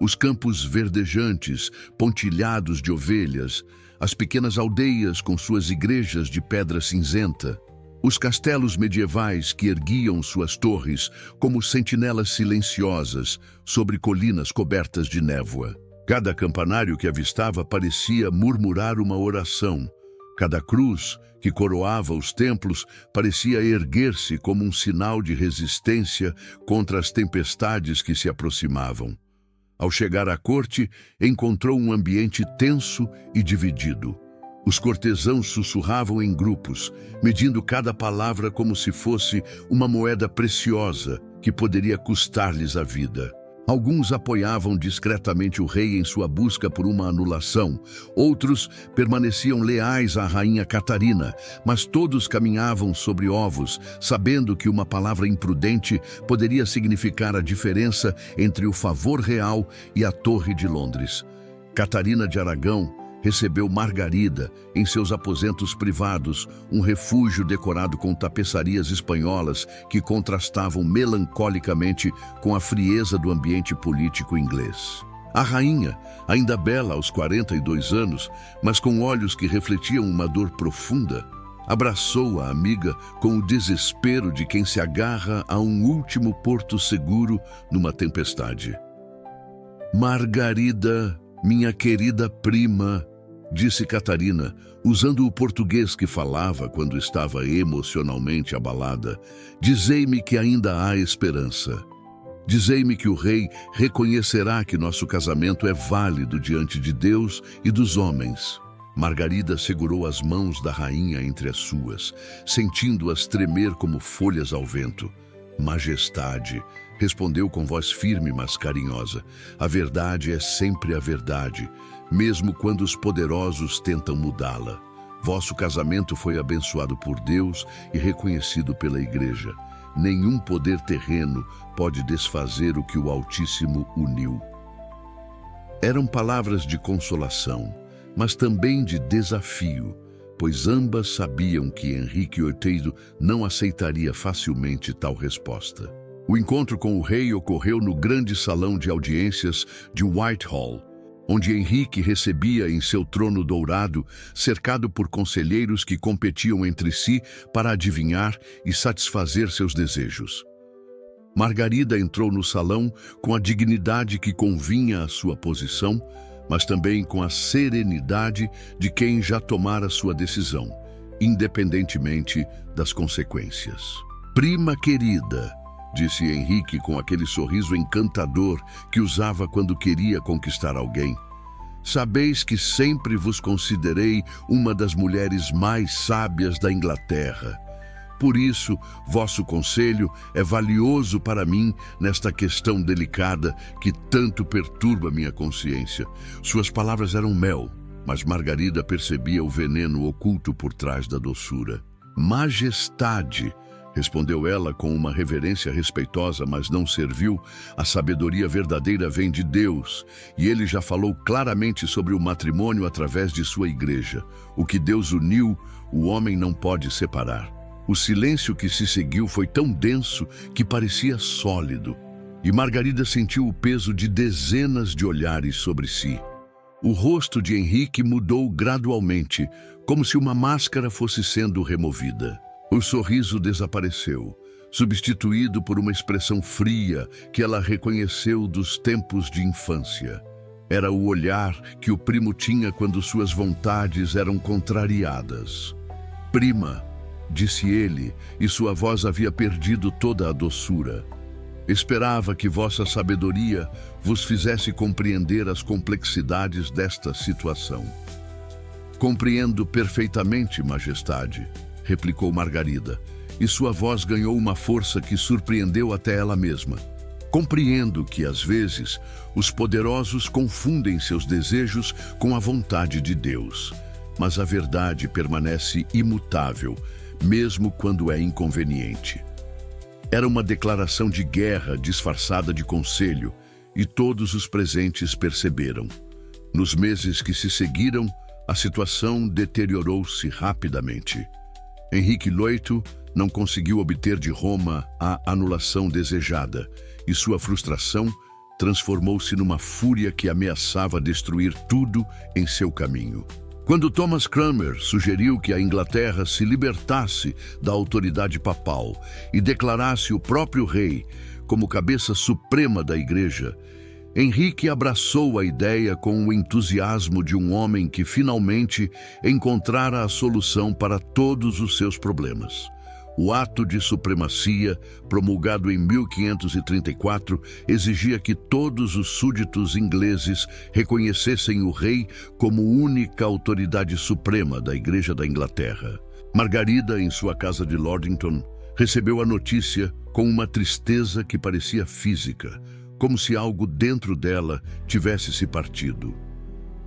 Os campos verdejantes, pontilhados de ovelhas, as pequenas aldeias com suas igrejas de pedra cinzenta. Os castelos medievais que erguiam suas torres como sentinelas silenciosas sobre colinas cobertas de névoa. Cada campanário que avistava parecia murmurar uma oração. Cada cruz que coroava os templos parecia erguer-se como um sinal de resistência contra as tempestades que se aproximavam. Ao chegar à corte, encontrou um ambiente tenso e dividido. Os cortesãos sussurravam em grupos, medindo cada palavra como se fosse uma moeda preciosa que poderia custar-lhes a vida. Alguns apoiavam discretamente o rei em sua busca por uma anulação. Outros permaneciam leais à rainha Catarina, mas todos caminhavam sobre ovos, sabendo que uma palavra imprudente poderia significar a diferença entre o favor real e a Torre de Londres. Catarina de Aragão recebeu Margarida em seus aposentos privados, um refúgio decorado com tapeçarias espanholas que contrastavam melancolicamente com a frieza do ambiente político inglês. A rainha, ainda bela aos 42 anos, mas com olhos que refletiam uma dor profunda, abraçou a amiga com o desespero de quem se agarra a um último porto seguro numa tempestade. Margarida, minha querida prima, disse Catarina, usando o português que falava quando estava emocionalmente abalada, dizei-me que ainda há esperança. Dizei-me que o rei reconhecerá que nosso casamento é válido diante de Deus e dos homens. Margarida segurou as mãos da rainha entre as suas, sentindo-as tremer como folhas ao vento. Majestade, respondeu com voz firme, mas carinhosa, a verdade é sempre a verdade, mesmo quando os poderosos tentam mudá-la. Vosso casamento foi abençoado por Deus e reconhecido pela Igreja. Nenhum poder terreno pode desfazer o que o Altíssimo uniu. Eram palavras de consolação, mas também de desafio, pois ambas sabiam que Henrique VIII não aceitaria facilmente tal resposta. O encontro com o rei ocorreu no grande salão de audiências de Whitehall, onde Henrique recebia em seu trono dourado, cercado por conselheiros que competiam entre si para adivinhar e satisfazer seus desejos. Margarida entrou no salão com a dignidade que convinha à sua posição, mas também com a serenidade de quem já tomara sua decisão, independentemente das consequências. Prima querida, disse Henrique com aquele sorriso encantador que usava quando queria conquistar alguém. Sabeis que sempre vos considerei uma das mulheres mais sábias da Inglaterra. Por isso, vosso conselho é valioso para mim nesta questão delicada que tanto perturba minha consciência. Suas palavras eram mel, mas Margarida percebia o veneno oculto por trás da doçura. Majestade, respondeu ela com uma reverência respeitosa, mas não servil. A sabedoria verdadeira vem de Deus, e ele já falou claramente sobre o matrimônio através de sua igreja. O que Deus uniu, o homem não pode separar. O silêncio que se seguiu foi tão denso que parecia sólido, e Margarida sentiu o peso de dezenas de olhares sobre si. O rosto de Henrique mudou gradualmente, como se uma máscara fosse sendo removida. O sorriso desapareceu, substituído por uma expressão fria que ela reconheceu dos tempos de infância. Era o olhar que o primo tinha quando suas vontades eram contrariadas. Prima, disse ele, e sua voz havia perdido toda a doçura. Esperava que vossa sabedoria vos fizesse compreender as complexidades desta situação. Compreendo perfeitamente, majestade, replicou Margarida, e sua voz ganhou uma força que surpreendeu até ela mesma. Compreendo que, às vezes, os poderosos confundem seus desejos com a vontade de Deus, mas a verdade permanece imutável, mesmo quando é inconveniente. Era uma declaração de guerra disfarçada de conselho, e todos os presentes perceberam. Nos meses que se seguiram, a situação deteriorou-se rapidamente. Henrique VIII não conseguiu obter de Roma a anulação desejada, e sua frustração transformou-se numa fúria que ameaçava destruir tudo em seu caminho. Quando Thomas Cranmer sugeriu que a Inglaterra se libertasse da autoridade papal e declarasse o próprio rei como cabeça suprema da Igreja, Henrique abraçou a ideia com o entusiasmo de um homem que finalmente encontrara a solução para todos os seus problemas. O Ato de Supremacia, promulgado em 1534, exigia que todos os súditos ingleses reconhecessem o rei como única autoridade suprema da Igreja da Inglaterra. Margarida, em sua casa de Lordington, recebeu a notícia com uma tristeza que parecia física, como se algo dentro dela tivesse se partido.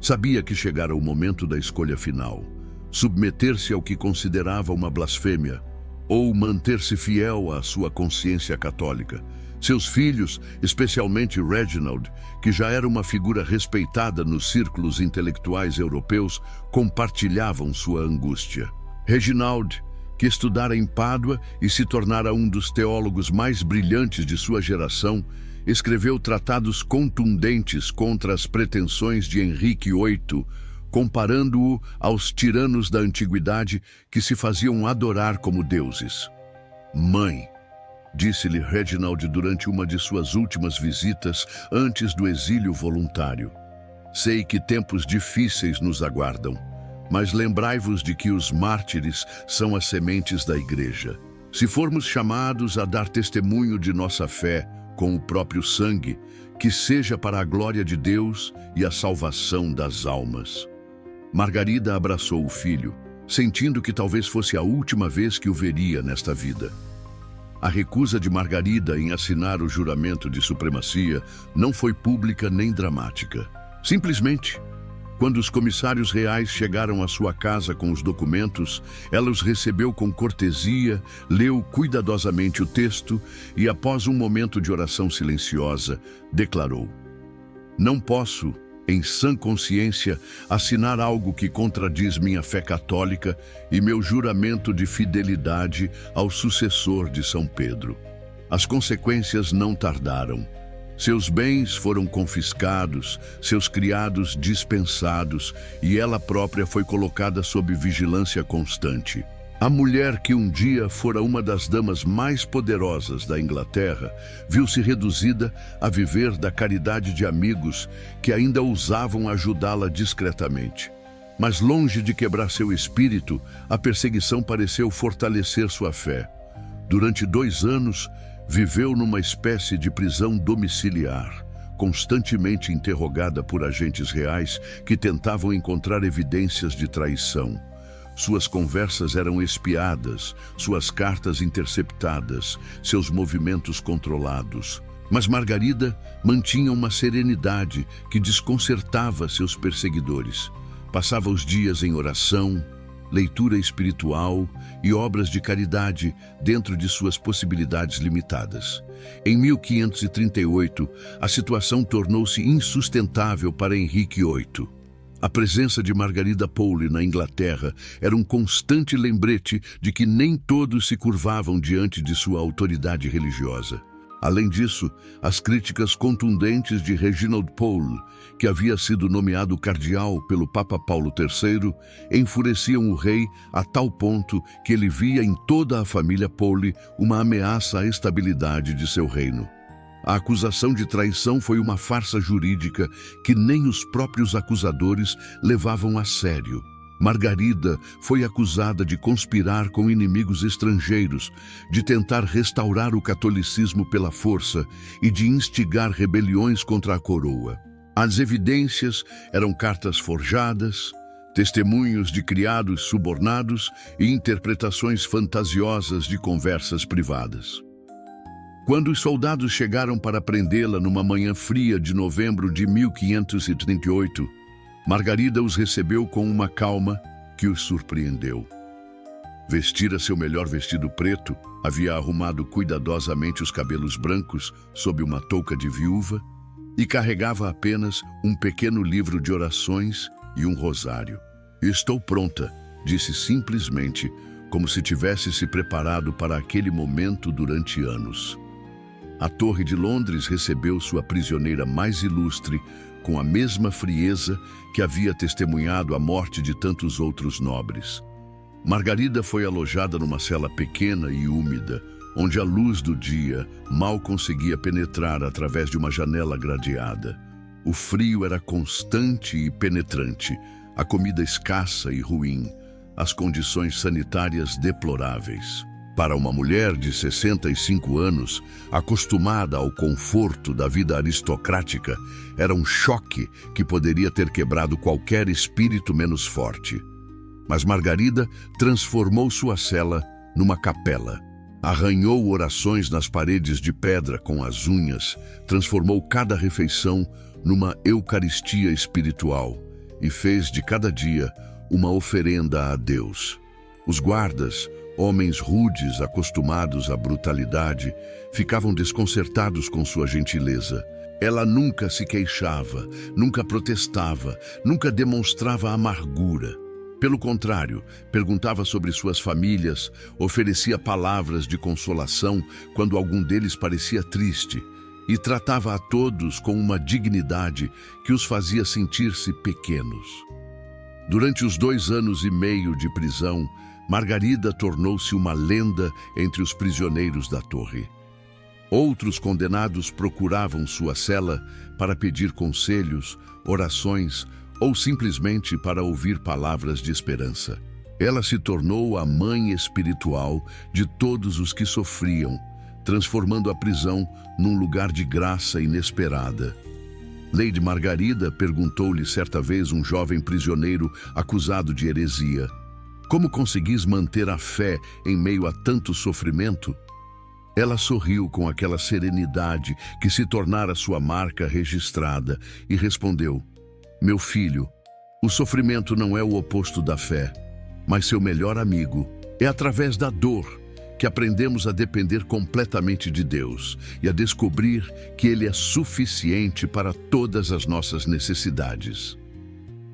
Sabia que chegara o momento da escolha final: submeter-se ao que considerava uma blasfêmia, ou manter-se fiel à sua consciência católica. Seus filhos, especialmente Reginald, que já era uma figura respeitada nos círculos intelectuais europeus, compartilhavam sua angústia. Reginald, que estudara em Pádua e se tornara um dos teólogos mais brilhantes de sua geração, escreveu tratados contundentes contra as pretensões de Henrique VIII, comparando-o aos tiranos da antiguidade que se faziam adorar como deuses. "Mãe", disse-lhe Reginald durante uma de suas últimas visitas antes do exílio voluntário, "sei que tempos difíceis nos aguardam, mas lembrai-vos de que os mártires são as sementes da Igreja. Se formos chamados a dar testemunho de nossa fé com o próprio sangue, que seja para a glória de Deus e a salvação das almas." Margarida abraçou o filho, sentindo que talvez fosse a última vez que o veria nesta vida. A recusa de Margarida em assinar o juramento de supremacia não foi pública nem dramática. Simplesmente, quando os comissários reais chegaram à sua casa com os documentos, ela os recebeu com cortesia, leu cuidadosamente o texto e, após um momento de oração silenciosa, declarou: "Não posso, em sã consciência, assinar algo que contradiz minha fé católica e meu juramento de fidelidade ao sucessor de São Pedro." As consequências não tardaram. Seus bens foram confiscados, seus criados dispensados e ela própria foi colocada sob vigilância constante. A mulher que um dia fora uma das damas mais poderosas da Inglaterra viu-se reduzida a viver da caridade de amigos que ainda ousavam ajudá-la discretamente. Mas longe de quebrar seu espírito, a perseguição pareceu fortalecer sua fé. Durante 2 anos, viveu numa espécie de prisão domiciliar, constantemente interrogada por agentes reais que tentavam encontrar evidências de traição. Suas conversas eram espiadas, suas cartas interceptadas, seus movimentos controlados. Mas Margarida mantinha uma serenidade que desconcertava seus perseguidores. Passava os dias em oração, leitura espiritual e obras de caridade dentro de suas possibilidades limitadas. Em 1538, a situação tornou-se insustentável para Henrique VIII. A presença de Margarida Pole na Inglaterra era um constante lembrete de que nem todos se curvavam diante de sua autoridade religiosa. Além disso, as críticas contundentes de Reginald Pole, que havia sido nomeado cardeal pelo Papa Paulo III, enfureciam o rei a tal ponto que ele via em toda a família Pole uma ameaça à estabilidade de seu reino. A acusação de traição foi uma farsa jurídica que nem os próprios acusadores levavam a sério. Margarida foi acusada de conspirar com inimigos estrangeiros, de tentar restaurar o catolicismo pela força e de instigar rebeliões contra a coroa. As evidências eram cartas forjadas, testemunhos de criados subornados e interpretações fantasiosas de conversas privadas. Quando os soldados chegaram para prendê-la numa manhã fria de novembro de 1538, Margarida os recebeu com uma calma que os surpreendeu. Vestira seu melhor vestido preto, havia arrumado cuidadosamente os cabelos brancos sob uma touca de viúva e carregava apenas um pequeno livro de orações e um rosário. "Estou pronta", disse simplesmente, como se tivesse se preparado para aquele momento durante anos. A Torre de Londres recebeu sua prisioneira mais ilustre com a mesma frieza que havia testemunhado a morte de tantos outros nobres. Margarida foi alojada numa cela pequena e úmida, onde a luz do dia mal conseguia penetrar através de uma janela gradeada. O frio era constante e penetrante, a comida escassa e ruim, as condições sanitárias deploráveis. Para uma mulher de 65 anos, acostumada ao conforto da vida aristocrática, era um choque que poderia ter quebrado qualquer espírito menos forte. Mas Margarida transformou sua cela numa capela. Arranhou orações nas paredes de pedra com as unhas, transformou cada refeição numa eucaristia espiritual e fez de cada dia uma oferenda a Deus. Os guardas, homens rudes acostumados à brutalidade, ficavam desconcertados com sua gentileza. Ela nunca se queixava, nunca protestava, nunca demonstrava amargura. Pelo contrário, perguntava sobre suas famílias, oferecia palavras de consolação quando algum deles parecia triste e tratava a todos com uma dignidade que os fazia sentir-se pequenos. Durante os 2 anos e meio de prisão, Margarida tornou-se uma lenda entre os prisioneiros da torre. Outros condenados procuravam sua cela para pedir conselhos, orações ou simplesmente para ouvir palavras de esperança. Ela se tornou a mãe espiritual de todos os que sofriam, transformando a prisão num lugar de graça inesperada. Lady Margarida perguntou-lhe certa vez um jovem prisioneiro acusado de heresia: "Como conseguis manter a fé em meio a tanto sofrimento?" Ela sorriu com aquela serenidade que se tornara sua marca registrada e respondeu: "Meu filho, o sofrimento não é o oposto da fé, mas seu melhor amigo. É através da dor que aprendemos a depender completamente de Deus e a descobrir que Ele é suficiente para todas as nossas necessidades."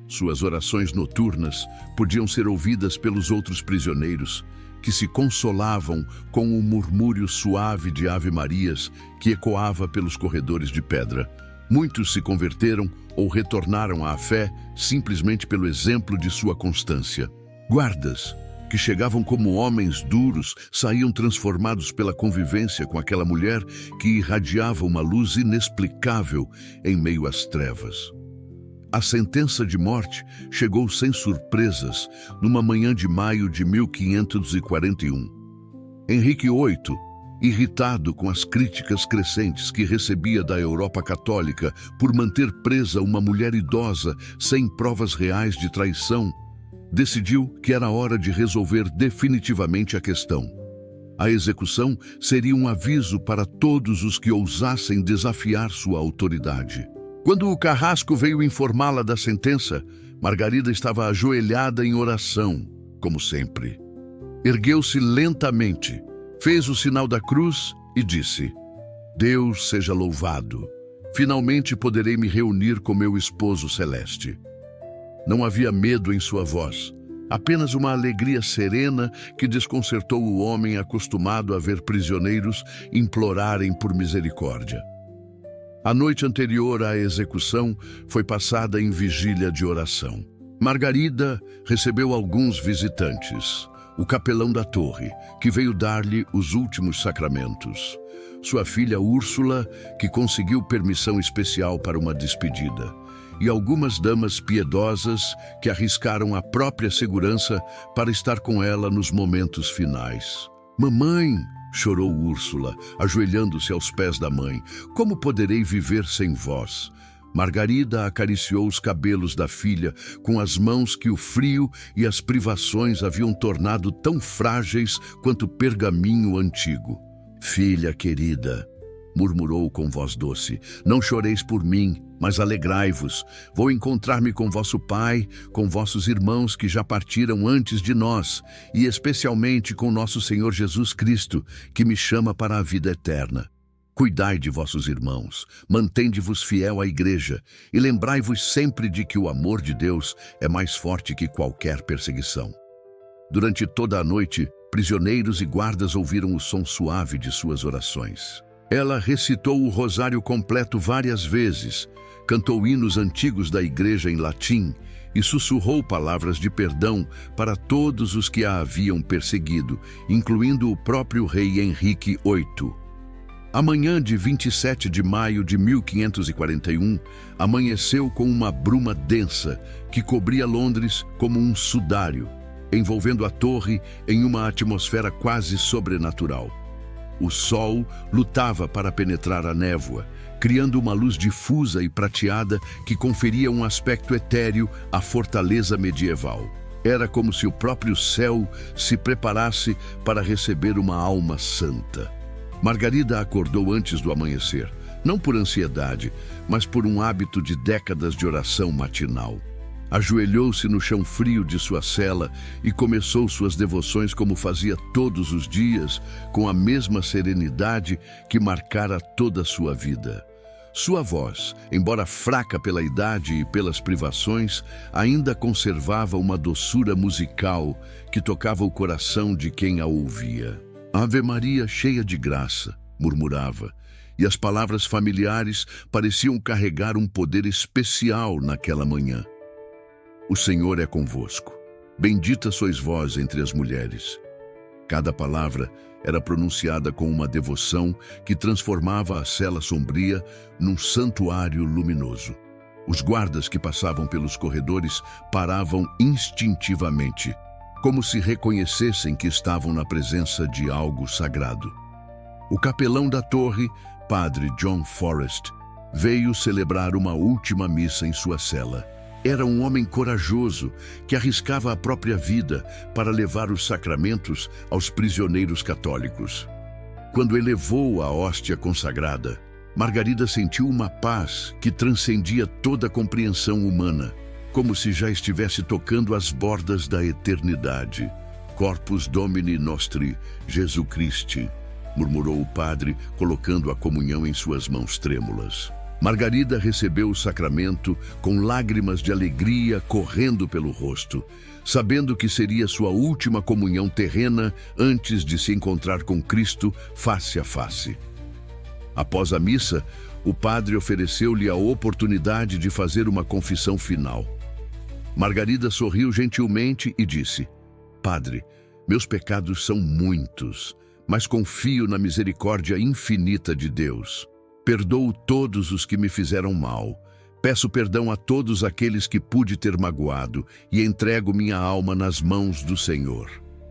Suas orações noturnas podiam ser ouvidas pelos outros prisioneiros, que se consolavam com o murmúrio suave de Ave-Marias que ecoava pelos corredores de pedra. Muitos se converteram ou retornaram à fé simplesmente pelo exemplo de sua constância. Guardas, que chegavam como homens duros, saíam transformados pela convivência com aquela mulher que irradiava uma luz inexplicável em meio às trevas. A sentença de morte chegou sem surpresas numa manhã de maio de 1541. Henrique VIII, irritado com as críticas crescentes que recebia da Europa católica por manter presa uma mulher idosa sem provas reais de traição, decidiu que era hora de resolver definitivamente a questão. A execução seria um aviso para todos os que ousassem desafiar sua autoridade. Quando o carrasco veio informá-la da sentença, Margarida estava ajoelhada em oração, como sempre. Ergueu-se lentamente, fez o sinal da cruz e disse: "Deus seja louvado. Finalmente poderei me reunir com meu esposo celeste." Não havia medo em sua voz, apenas uma alegria serena que desconcertou o homem acostumado a ver prisioneiros implorarem por misericórdia. A noite anterior à execução foi passada em vigília de oração. Margarida recebeu alguns visitantes. O capelão da torre, que veio dar-lhe os últimos sacramentos. Sua filha Úrsula, que conseguiu permissão especial para uma despedida. E algumas damas piedosas que arriscaram a própria segurança para estar com ela nos momentos finais. "Mamãe!" chorou Úrsula, ajoelhando-se aos pés da mãe. "Como poderei viver sem vós?" Margarida acariciou os cabelos da filha com as mãos que o frio e as privações haviam tornado tão frágeis quanto pergaminho antigo. "Filha querida", murmurou com voz doce, "não choreis por mim, mas alegrai-vos. Vou encontrar-me com vosso pai, com vossos irmãos que já partiram antes de nós, e especialmente com nosso Senhor Jesus Cristo, que me chama para a vida eterna. Cuidai de vossos irmãos, mantende-vos fiel à igreja, e lembrai-vos sempre de que o amor de Deus é mais forte que qualquer perseguição." Durante toda a noite, prisioneiros e guardas ouviram o som suave de suas orações. Ela recitou o rosário completo várias vezes, cantou hinos antigos da igreja em latim e sussurrou palavras de perdão para todos os que a haviam perseguido, incluindo o próprio rei Henrique VIII. A manhã de 27 de maio de 1541 amanheceu com uma bruma densa que cobria Londres como um sudário, envolvendo a torre em uma atmosfera quase sobrenatural. O sol lutava para penetrar a névoa, criando uma luz difusa e prateada que conferia um aspecto etéreo à fortaleza medieval. Era como se o próprio céu se preparasse para receber uma alma santa. Margarida acordou antes do amanhecer, não por ansiedade, mas por um hábito de décadas de oração matinal. Ajoelhou-se no chão frio de sua cela e começou suas devoções como fazia todos os dias, com a mesma serenidade que marcara toda a sua vida. Sua voz, embora fraca pela idade e pelas privações, ainda conservava uma doçura musical que tocava o coração de quem a ouvia. Ave Maria, cheia de graça, murmurava, e as palavras familiares pareciam carregar um poder especial naquela manhã. O Senhor é convosco. Bendita sois vós entre as mulheres. Cada palavra era pronunciada com uma devoção que transformava a cela sombria num santuário luminoso. Os guardas que passavam pelos corredores paravam instintivamente, como se reconhecessem que estavam na presença de algo sagrado. O capelão da torre, Padre John Forrest, veio celebrar uma última missa em sua cela. Era um homem corajoso que arriscava a própria vida para levar os sacramentos aos prisioneiros católicos. Quando elevou a hóstia consagrada, Margarida sentiu uma paz que transcendia toda a compreensão humana, como se já estivesse tocando as bordas da eternidade. Corpus Domini Nostri, Jesus Christi, murmurou o padre, colocando a comunhão em suas mãos trêmulas. Margarida recebeu o sacramento com lágrimas de alegria correndo pelo rosto, sabendo que seria sua última comunhão terrena antes de se encontrar com Cristo face a face. Após a missa, o padre ofereceu-lhe a oportunidade de fazer uma confissão final. Margarida sorriu gentilmente e disse: Padre, meus pecados são muitos, mas confio na misericórdia infinita de Deus. Perdoo todos os que me fizeram mal. Peço perdão a todos aqueles que pude ter magoado e entrego minha alma nas mãos do Senhor.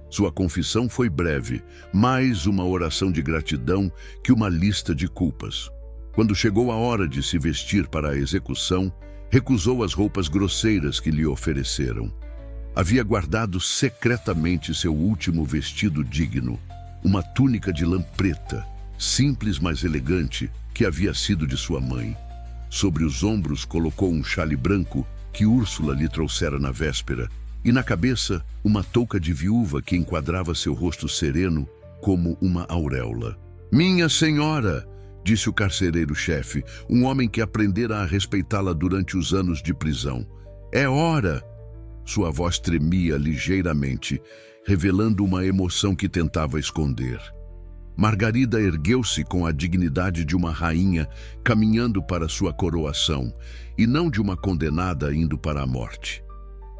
Sua confissão foi breve, mais uma oração de gratidão que uma lista de culpas. Quando chegou a hora de se vestir para a execução, recusou as roupas grosseiras que lhe ofereceram. Havia guardado secretamente seu último vestido digno, uma túnica de lã preta, simples mas elegante, que havia sido de sua mãe. Sobre os ombros colocou um xale branco que Úrsula lhe trouxera na véspera, e na cabeça uma touca de viúva que enquadrava seu rosto sereno como uma auréola. Minha senhora, disse o carcereiro-chefe, um homem que aprendera a respeitá-la durante os anos de prisão. É hora! Sua voz tremia ligeiramente, revelando uma emoção que tentava esconder. Margarida ergueu-se com a dignidade de uma rainha caminhando para sua coroação, e não de uma condenada indo para a morte.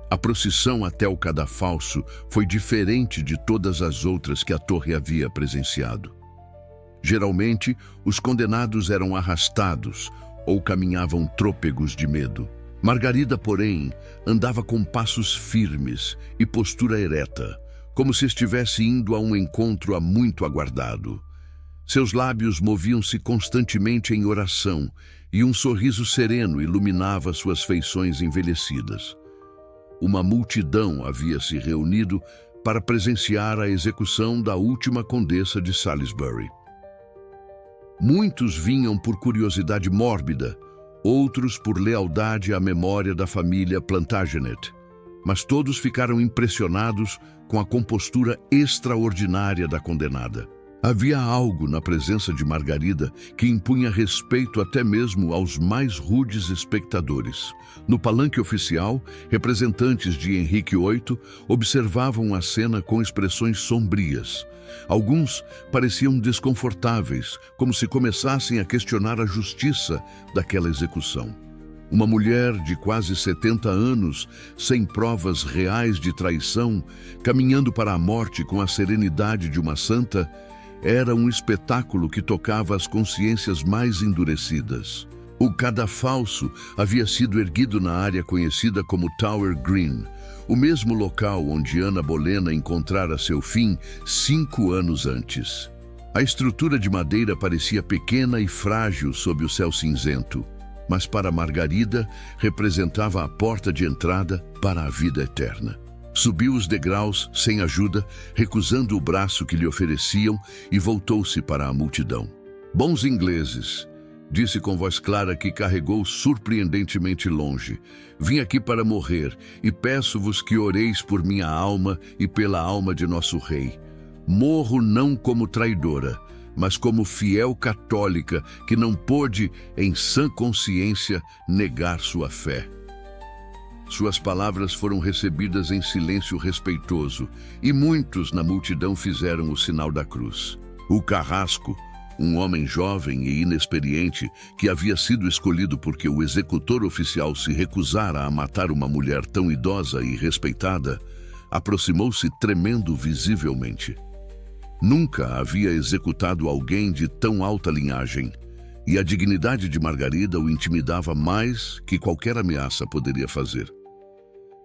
A procissão até o cadafalso foi diferente de todas as outras que a torre havia presenciado. Geralmente, os condenados eram arrastados ou caminhavam trôpegos de medo. Margarida, porém, andava com passos firmes e postura ereta, como se estivesse indo a um encontro há muito aguardado. Seus lábios moviam-se constantemente em oração e um sorriso sereno iluminava suas feições envelhecidas. Uma multidão havia se reunido para presenciar a execução da última condessa de Salisbury. Muitos vinham por curiosidade mórbida, outros por lealdade à memória da família Plantagenet, mas todos ficaram impressionados com a compostura extraordinária da condenada. Havia algo na presença de Margarida que impunha respeito até mesmo aos mais rudes espectadores. No palanque oficial, representantes de Henrique VIII observavam a cena com expressões sombrias. Alguns pareciam desconfortáveis, como se começassem a questionar a justiça daquela execução. Uma mulher de quase 70 anos, sem provas reais de traição, caminhando para a morte com a serenidade de uma santa, era um espetáculo que tocava as consciências mais endurecidas. O cadafalso havia sido erguido na área conhecida como Tower Green, o mesmo local onde Ana Bolena encontrara seu fim 5 anos antes. A estrutura de madeira parecia pequena e frágil sob o céu cinzento, mas para Margarida representava a porta de entrada para a vida eterna. Subiu os degraus sem ajuda, recusando o braço que lhe ofereciam, e voltou-se para a multidão. "Bons ingleses", disse com voz clara que carregou surpreendentemente longe, "vim aqui para morrer, e peço-vos que oreis por minha alma e pela alma de nosso rei. Morro não como traidora, mas como fiel católica que não pôde, em sã consciência, negar sua fé." Suas palavras foram recebidas em silêncio respeitoso, e muitos na multidão fizeram o sinal da cruz. O carrasco, um homem jovem e inexperiente que havia sido escolhido porque o executor oficial se recusara a matar uma mulher tão idosa e respeitada, aproximou-se tremendo visivelmente. Nunca havia executado alguém de tão alta linhagem, e a dignidade de Margarida o intimidava mais que qualquer ameaça poderia fazer.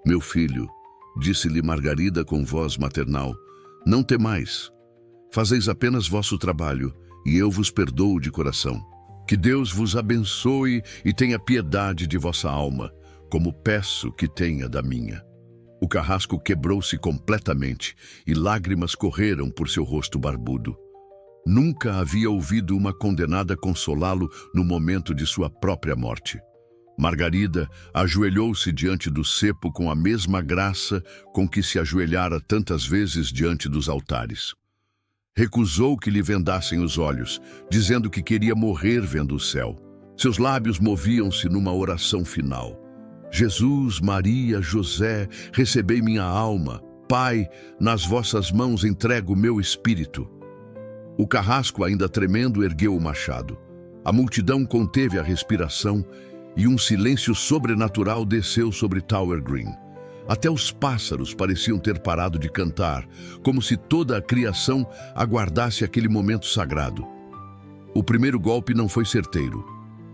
"Meu filho", disse-lhe Margarida com voz maternal, "não temais. Fazeis apenas vosso trabalho, e eu vos perdoo de coração. Que Deus vos abençoe e tenha piedade de vossa alma, como peço que tenha da minha." O carrasco quebrou-se completamente e lágrimas correram por seu rosto barbudo. Nunca havia ouvido uma condenada consolá-lo no momento de sua própria morte. Margarida ajoelhou-se diante do cepo com a mesma graça com que se ajoelhara tantas vezes diante dos altares. Recusou que lhe vendassem os olhos, dizendo que queria morrer vendo o céu. Seus lábios moviam-se numa oração final. "Jesus, Maria, José, recebei minha alma. Pai, nas vossas mãos entrego o meu espírito." O carrasco, ainda tremendo, ergueu o machado. A multidão conteve a respiração e um silêncio sobrenatural desceu sobre Tower Green. Até os pássaros pareciam ter parado de cantar, como se toda a criação aguardasse aquele momento sagrado. O primeiro golpe não foi certeiro.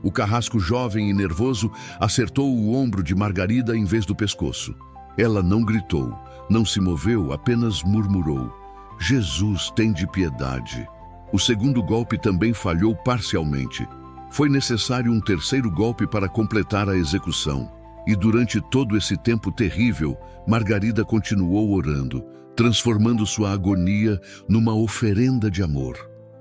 O carrasco jovem e nervoso acertou o ombro de Margarida em vez do pescoço. Ela não gritou, não se moveu, apenas murmurou: "Jesus, tende piedade." O segundo golpe também falhou parcialmente. Foi necessário um terceiro golpe para completar a execução. E durante todo esse tempo terrível, Margarida continuou orando, transformando sua agonia numa oferenda de amor.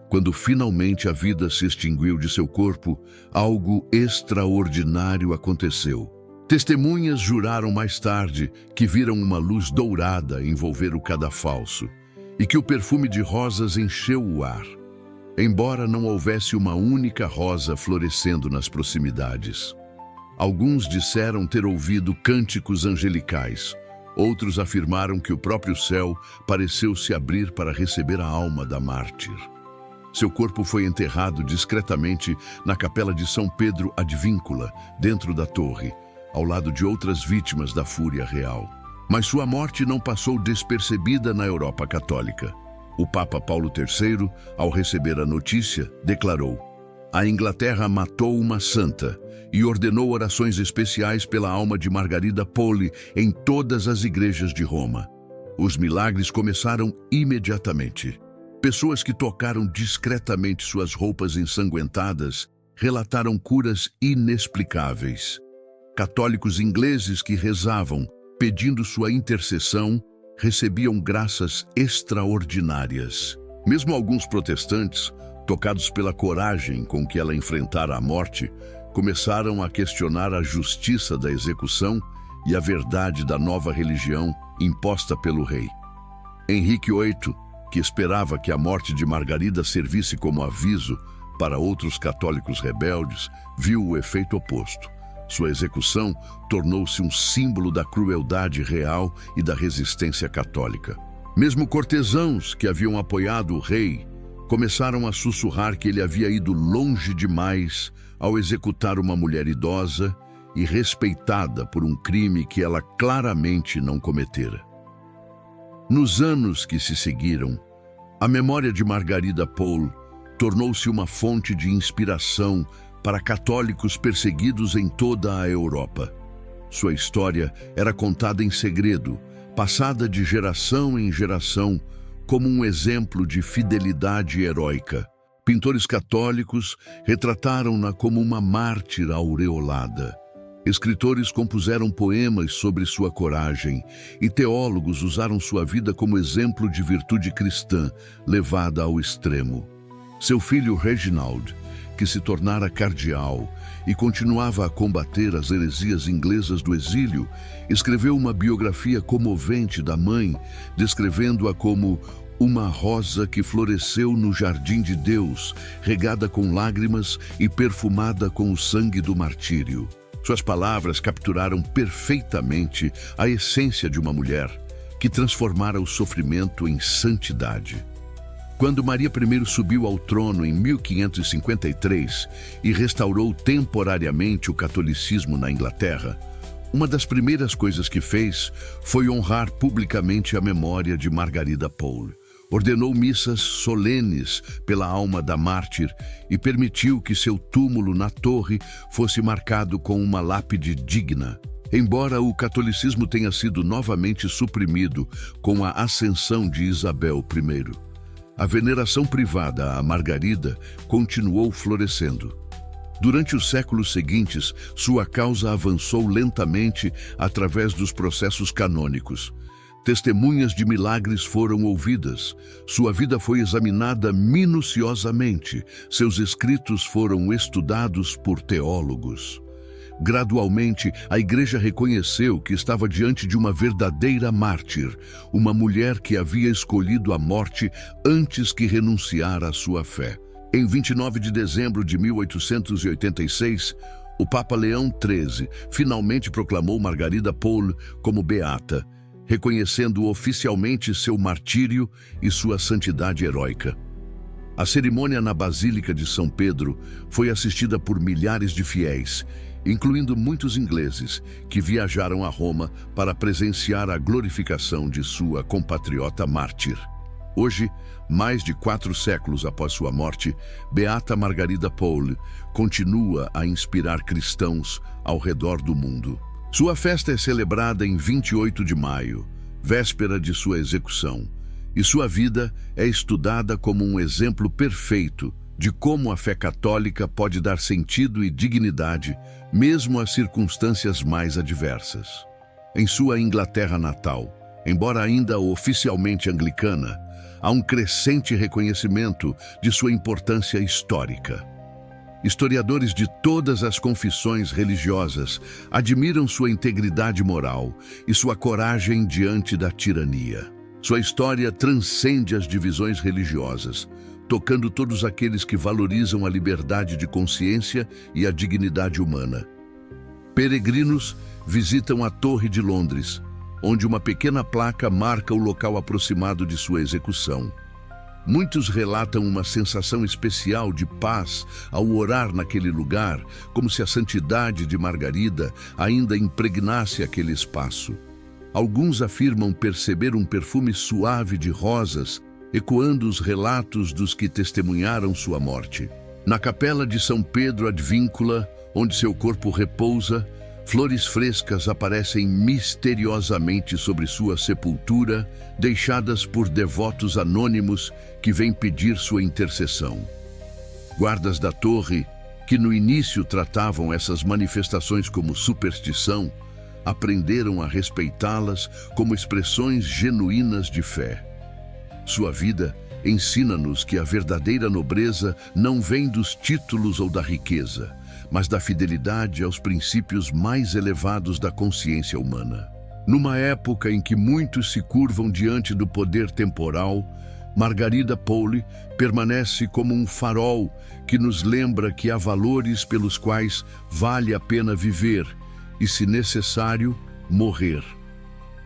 Quando finalmente a vida se extinguiu de seu corpo, algo extraordinário aconteceu. Testemunhas juraram mais tarde que viram uma luz dourada envolver o cadafalso e que o perfume de rosas encheu o ar, embora não houvesse uma única rosa florescendo nas proximidades. Alguns disseram ter ouvido cânticos angelicais. Outros afirmaram que o próprio céu pareceu se abrir para receber a alma da mártir. Seu corpo foi enterrado discretamente na capela de São Pedro ad Víncula, dentro da torre, ao lado de outras vítimas da fúria real. Mas sua morte não passou despercebida na Europa católica. O Papa Paulo III, ao receber a notícia, declarou: "A Inglaterra matou uma santa", e ordenou orações especiais pela alma de Margarida Poli em todas as igrejas de Roma. Os milagres começaram imediatamente. Pessoas que tocaram discretamente suas roupas ensanguentadas relataram curas inexplicáveis. Católicos ingleses que rezavam, pedindo sua intercessão, recebiam graças extraordinárias. Mesmo alguns protestantes, tocados pela coragem com que ela enfrentara a morte, começaram a questionar a justiça da execução e a verdade da nova religião imposta pelo rei. Henrique VIII, que esperava que a morte de Margarida servisse como aviso para outros católicos rebeldes, viu o efeito oposto. Sua execução tornou-se um símbolo da crueldade real e da resistência católica. Mesmo cortesãos que haviam apoiado o rei começaram a sussurrar que ele havia ido longe demais ao executar uma mulher idosa e respeitada por um crime que ela claramente não cometera. Nos anos que se seguiram, a memória de Margarida Pohl tornou-se uma fonte de inspiração para católicos perseguidos em toda a Europa. Sua história era contada em segredo, passada de geração em geração, como um exemplo de fidelidade heróica. Pintores católicos retrataram-na como uma mártir aureolada. Escritores compuseram poemas sobre sua coragem e teólogos usaram sua vida como exemplo de virtude cristã levada ao extremo. Seu filho Reginald, que se tornara cardeal e continuava a combater as heresias inglesas do exílio, escreveu uma biografia comovente da mãe, descrevendo-a como uma rosa que floresceu no jardim de Deus, regada com lágrimas e perfumada com o sangue do martírio. Suas palavras capturaram perfeitamente a essência de uma mulher que transformara o sofrimento em santidade. Quando Maria I subiu ao trono em 1553 e restaurou temporariamente o catolicismo na Inglaterra, uma das primeiras coisas que fez foi honrar publicamente a memória de Margarida Pohl. Ordenou missas solenes pela alma da mártir e permitiu que seu túmulo na torre fosse marcado com uma lápide digna. Embora o catolicismo tenha sido novamente suprimido com a ascensão de Isabel I, a veneração privada a Margarida continuou florescendo. Durante os séculos seguintes, sua causa avançou lentamente através dos processos canônicos. Testemunhas de milagres foram ouvidas, sua vida foi examinada minuciosamente, seus escritos foram estudados por teólogos. Gradualmente, a Igreja reconheceu que estava diante de uma verdadeira mártir, uma mulher que havia escolhido a morte antes que renunciar à sua fé. Em 29 de dezembro de 1886, o Papa Leão XIII finalmente proclamou Margarida Pohl como beata, reconhecendo oficialmente seu martírio e sua santidade heróica. A cerimônia na Basílica de São Pedro foi assistida por milhares de fiéis, incluindo muitos ingleses, que viajaram a Roma para presenciar a glorificação de sua compatriota mártir. Hoje, mais de 4 séculos após sua morte, Beata Margarida Pohl continua a inspirar cristãos ao redor do mundo. Sua festa é celebrada em 28 de maio, véspera de sua execução, e sua vida é estudada como um exemplo perfeito de como a fé católica pode dar sentido e dignidade, mesmo às circunstâncias mais adversas. Em sua Inglaterra natal, embora ainda oficialmente anglicana, há um crescente reconhecimento de sua importância histórica. Historiadores de todas as confissões religiosas admiram sua integridade moral e sua coragem diante da tirania. Sua história transcende as divisões religiosas, tocando todos aqueles que valorizam a liberdade de consciência e a dignidade humana. Peregrinos visitam a Torre de Londres, onde uma pequena placa marca o local aproximado de sua execução. Muitos relatam uma sensação especial de paz ao orar naquele lugar, como se a santidade de Margarida ainda impregnasse aquele espaço. Alguns afirmam perceber um perfume suave de rosas, ecoando os relatos dos que testemunharam sua morte. Na capela de São Pedro Advíncula, onde seu corpo repousa, flores frescas aparecem misteriosamente sobre sua sepultura, deixadas por devotos anônimos que vêm pedir sua intercessão. Guardas da torre, que no início tratavam essas manifestações como superstição, aprenderam a respeitá-las como expressões genuínas de fé. Sua vida ensina-nos que a verdadeira nobreza não vem dos títulos ou da riqueza, mas da fidelidade aos princípios mais elevados da consciência humana. Numa época em que muitos se curvam diante do poder temporal, Margarida Pohl permanece como um farol que nos lembra que há valores pelos quais vale a pena viver e, se necessário, morrer.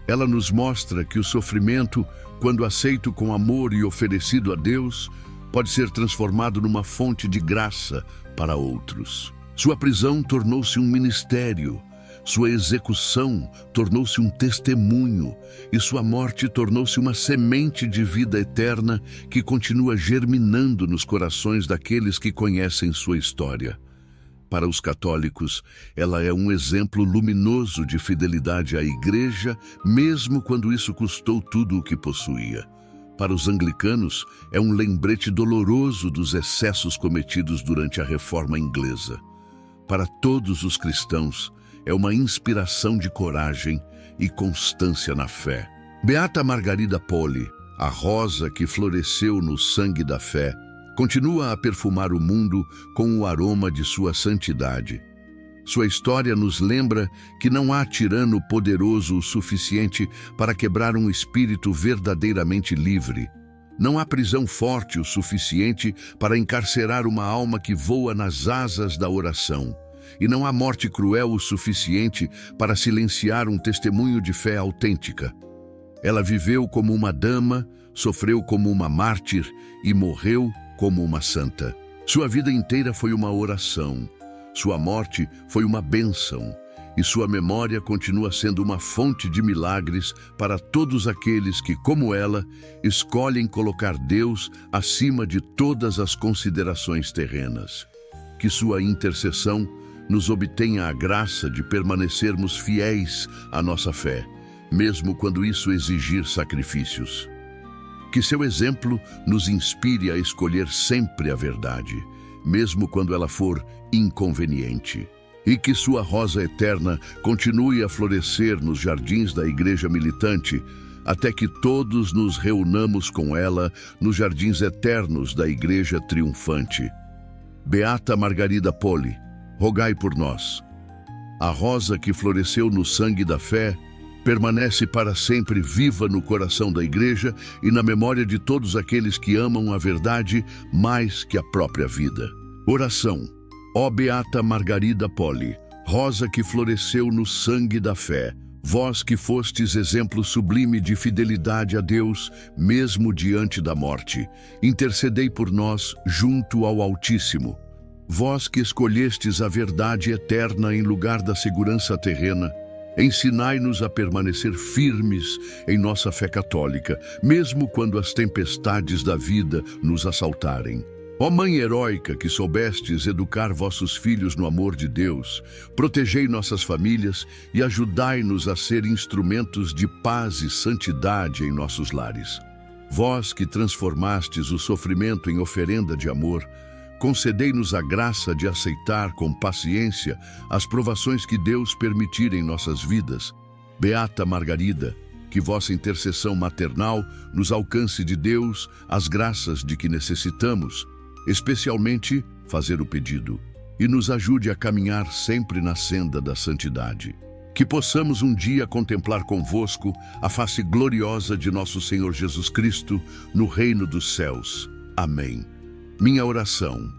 Ela nos mostra que o sofrimento, quando aceito com amor e oferecido a Deus, pode ser transformado numa fonte de graça para outros. Sua prisão tornou-se um ministério, sua execução tornou-se um testemunho e sua morte tornou-se uma semente de vida eterna que continua germinando nos corações daqueles que conhecem sua história. Para os católicos, ela é um exemplo luminoso de fidelidade à Igreja, mesmo quando isso custou tudo o que possuía. Para os anglicanos, é um lembrete doloroso dos excessos cometidos durante a Reforma Inglesa. Para todos os cristãos, é uma inspiração de coragem e constância na fé. Beata Margarida Poli, a rosa que floresceu no sangue da fé, continua a perfumar o mundo com o aroma de sua santidade. Sua história nos lembra que não há tirano poderoso o suficiente para quebrar um espírito verdadeiramente livre. Não há prisão forte o suficiente para encarcerar uma alma que voa nas asas da oração. E não há morte cruel o suficiente para silenciar um testemunho de fé autêntica. Ela viveu como uma dama, sofreu como uma mártir e morreu como uma santa. Sua vida inteira foi uma oração. Sua morte foi uma bênção. E sua memória continua sendo uma fonte de milagres para todos aqueles que, como ela, escolhem colocar Deus acima de todas as considerações terrenas. Que sua intercessão nos obtenha a graça de permanecermos fiéis à nossa fé, mesmo quando isso exigir sacrifícios. Que seu exemplo nos inspire a escolher sempre a verdade, mesmo quando ela for inconveniente. E que sua rosa eterna continue a florescer nos jardins da Igreja militante, até que todos nos reunamos com ela nos jardins eternos da Igreja triunfante. Beata Margarida Poli, rogai por nós. A rosa que floresceu no sangue da fé permanece para sempre viva no coração da Igreja e na memória de todos aqueles que amam a verdade mais que a própria vida. Oração. Ó Beata Margarida Poli, rosa que floresceu no sangue da fé, vós que fostes exemplo sublime de fidelidade a Deus, mesmo diante da morte, intercedei por nós junto ao Altíssimo. Vós que escolhestes a verdade eterna em lugar da segurança terrena, ensinai-nos a permanecer firmes em nossa fé católica, mesmo quando as tempestades da vida nos assaltarem. Ó Mãe heróica que soubestes educar vossos filhos no amor de Deus, protegei nossas famílias e ajudai-nos a ser instrumentos de paz e santidade em nossos lares. Vós que transformastes o sofrimento em oferenda de amor, concedei-nos a graça de aceitar com paciência as provações que Deus permitir em nossas vidas. Beata Margarida, que vossa intercessão maternal nos alcance de Deus as graças de que necessitamos, especialmente fazer o pedido, e nos ajude a caminhar sempre na senda da santidade. Que possamos um dia contemplar convosco a face gloriosa de nosso Senhor Jesus Cristo no reino dos céus. Amém. Minha oração.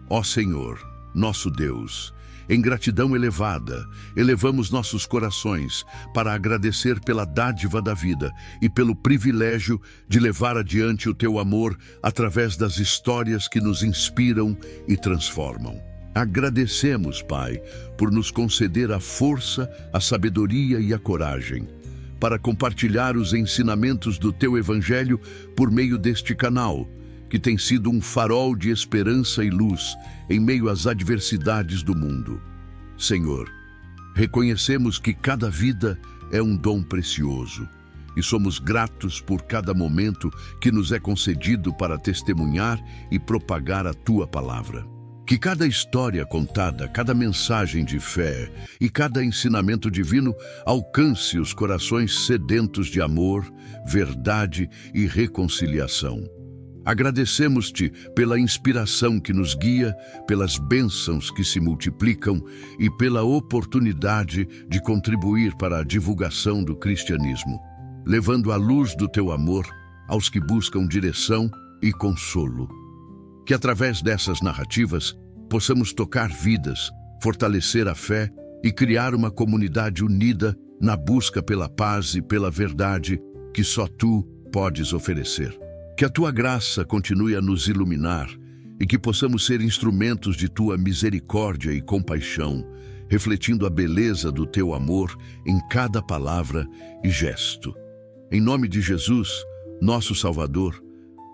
Ó Senhor, nosso Deus, em gratidão elevada, elevamos nossos corações para agradecer pela dádiva da vida e pelo privilégio de levar adiante o teu amor através das histórias que nos inspiram e transformam. Agradecemos, Pai, por nos conceder a força, a sabedoria e a coragem para compartilhar os ensinamentos do teu Evangelho por meio deste canal, que tem sido um farol de esperança e luz em meio às adversidades do mundo. Senhor, reconhecemos que cada vida é um dom precioso e somos gratos por cada momento que nos é concedido para testemunhar e propagar a Tua palavra. Que cada história contada, cada mensagem de fé e cada ensinamento divino alcance os corações sedentos de amor, verdade e reconciliação. Agradecemos-te pela inspiração que nos guia, pelas bênçãos que se multiplicam e pela oportunidade de contribuir para a divulgação do cristianismo, levando a luz do teu amor aos que buscam direção e consolo. Que através dessas narrativas possamos tocar vidas, fortalecer a fé e criar uma comunidade unida na busca pela paz e pela verdade que só tu podes oferecer. Que a tua graça continue a nos iluminar e que possamos ser instrumentos de tua misericórdia e compaixão, refletindo a beleza do teu amor em cada palavra e gesto. Em nome de Jesus, nosso Salvador,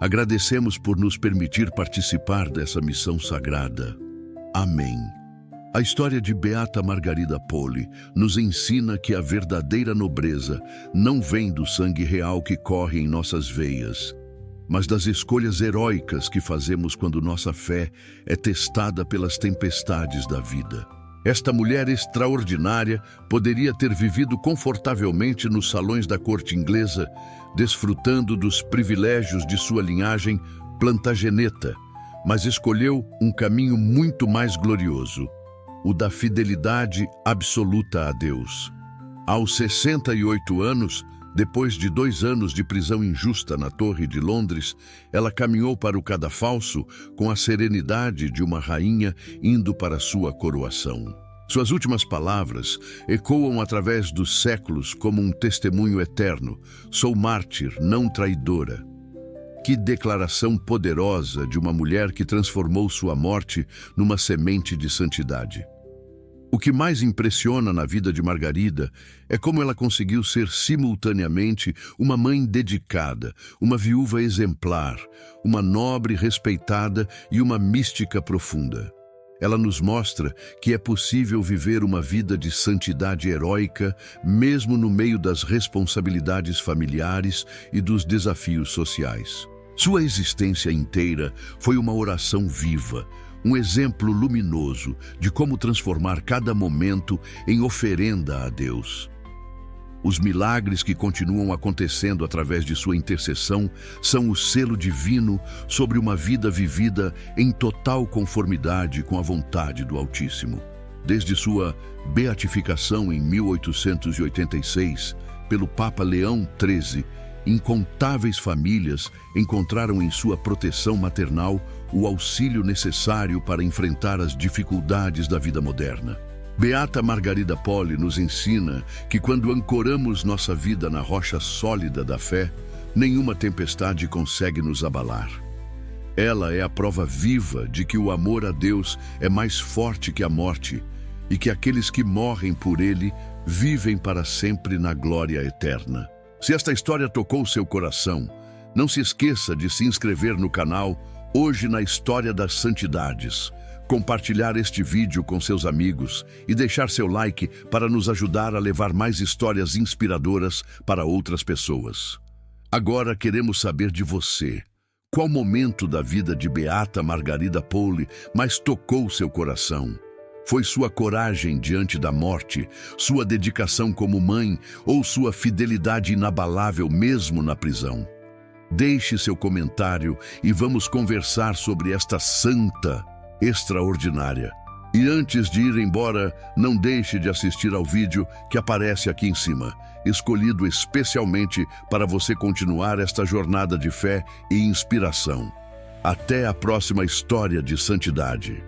agradecemos por nos permitir participar dessa missão sagrada. Amém. A história de Beata Margarida Poli nos ensina que a verdadeira nobreza não vem do sangue real que corre em nossas veias, mas das escolhas heróicas que fazemos quando nossa fé é testada pelas tempestades da vida. Esta mulher extraordinária poderia ter vivido confortavelmente nos salões da corte inglesa, desfrutando dos privilégios de sua linhagem plantageneta, mas escolheu um caminho muito mais glorioso, o da fidelidade absoluta a Deus. Aos 68 anos, depois de 2 anos de prisão injusta na Torre de Londres, ela caminhou para o cadafalso com a serenidade de uma rainha indo para sua coroação. Suas últimas palavras ecoam através dos séculos como um testemunho eterno: sou mártir, não traidora. Que declaração poderosa de uma mulher que transformou sua morte numa semente de santidade. O que mais impressiona na vida de Margarida é como ela conseguiu ser simultaneamente uma mãe dedicada, uma viúva exemplar, uma nobre respeitada e uma mística profunda. Ela nos mostra que é possível viver uma vida de santidade heróica, mesmo no meio das responsabilidades familiares e dos desafios sociais. Sua existência inteira foi uma oração viva, um exemplo luminoso de como transformar cada momento em oferenda a Deus. Os milagres que continuam acontecendo através de sua intercessão são o selo divino sobre uma vida vivida em total conformidade com a vontade do Altíssimo. Desde sua beatificação em 1886, pelo Papa Leão XIII, incontáveis famílias encontraram em sua proteção maternal o auxílio necessário para enfrentar as dificuldades da vida moderna. Beata Margarida Poli nos ensina que quando ancoramos nossa vida na rocha sólida da fé, nenhuma tempestade consegue nos abalar. Ela é a prova viva de que o amor a Deus é mais forte que a morte e que aqueles que morrem por Ele vivem para sempre na glória eterna. Se esta história tocou seu coração, não se esqueça de se inscrever no canal Hoje na História das Santidades, compartilhar este vídeo com seus amigos e deixar seu like para nos ajudar a levar mais histórias inspiradoras para outras pessoas. Agora queremos saber de você. Qual momento da vida de Beata Margarida Poli mais tocou seu coração? Foi sua coragem diante da morte, sua dedicação como mãe ou sua fidelidade inabalável mesmo na prisão? Deixe seu comentário e vamos conversar sobre esta santa extraordinária. E antes de ir embora, não deixe de assistir ao vídeo que aparece aqui em cima, escolhido especialmente para você continuar esta jornada de fé e inspiração. Até a próxima história de santidade.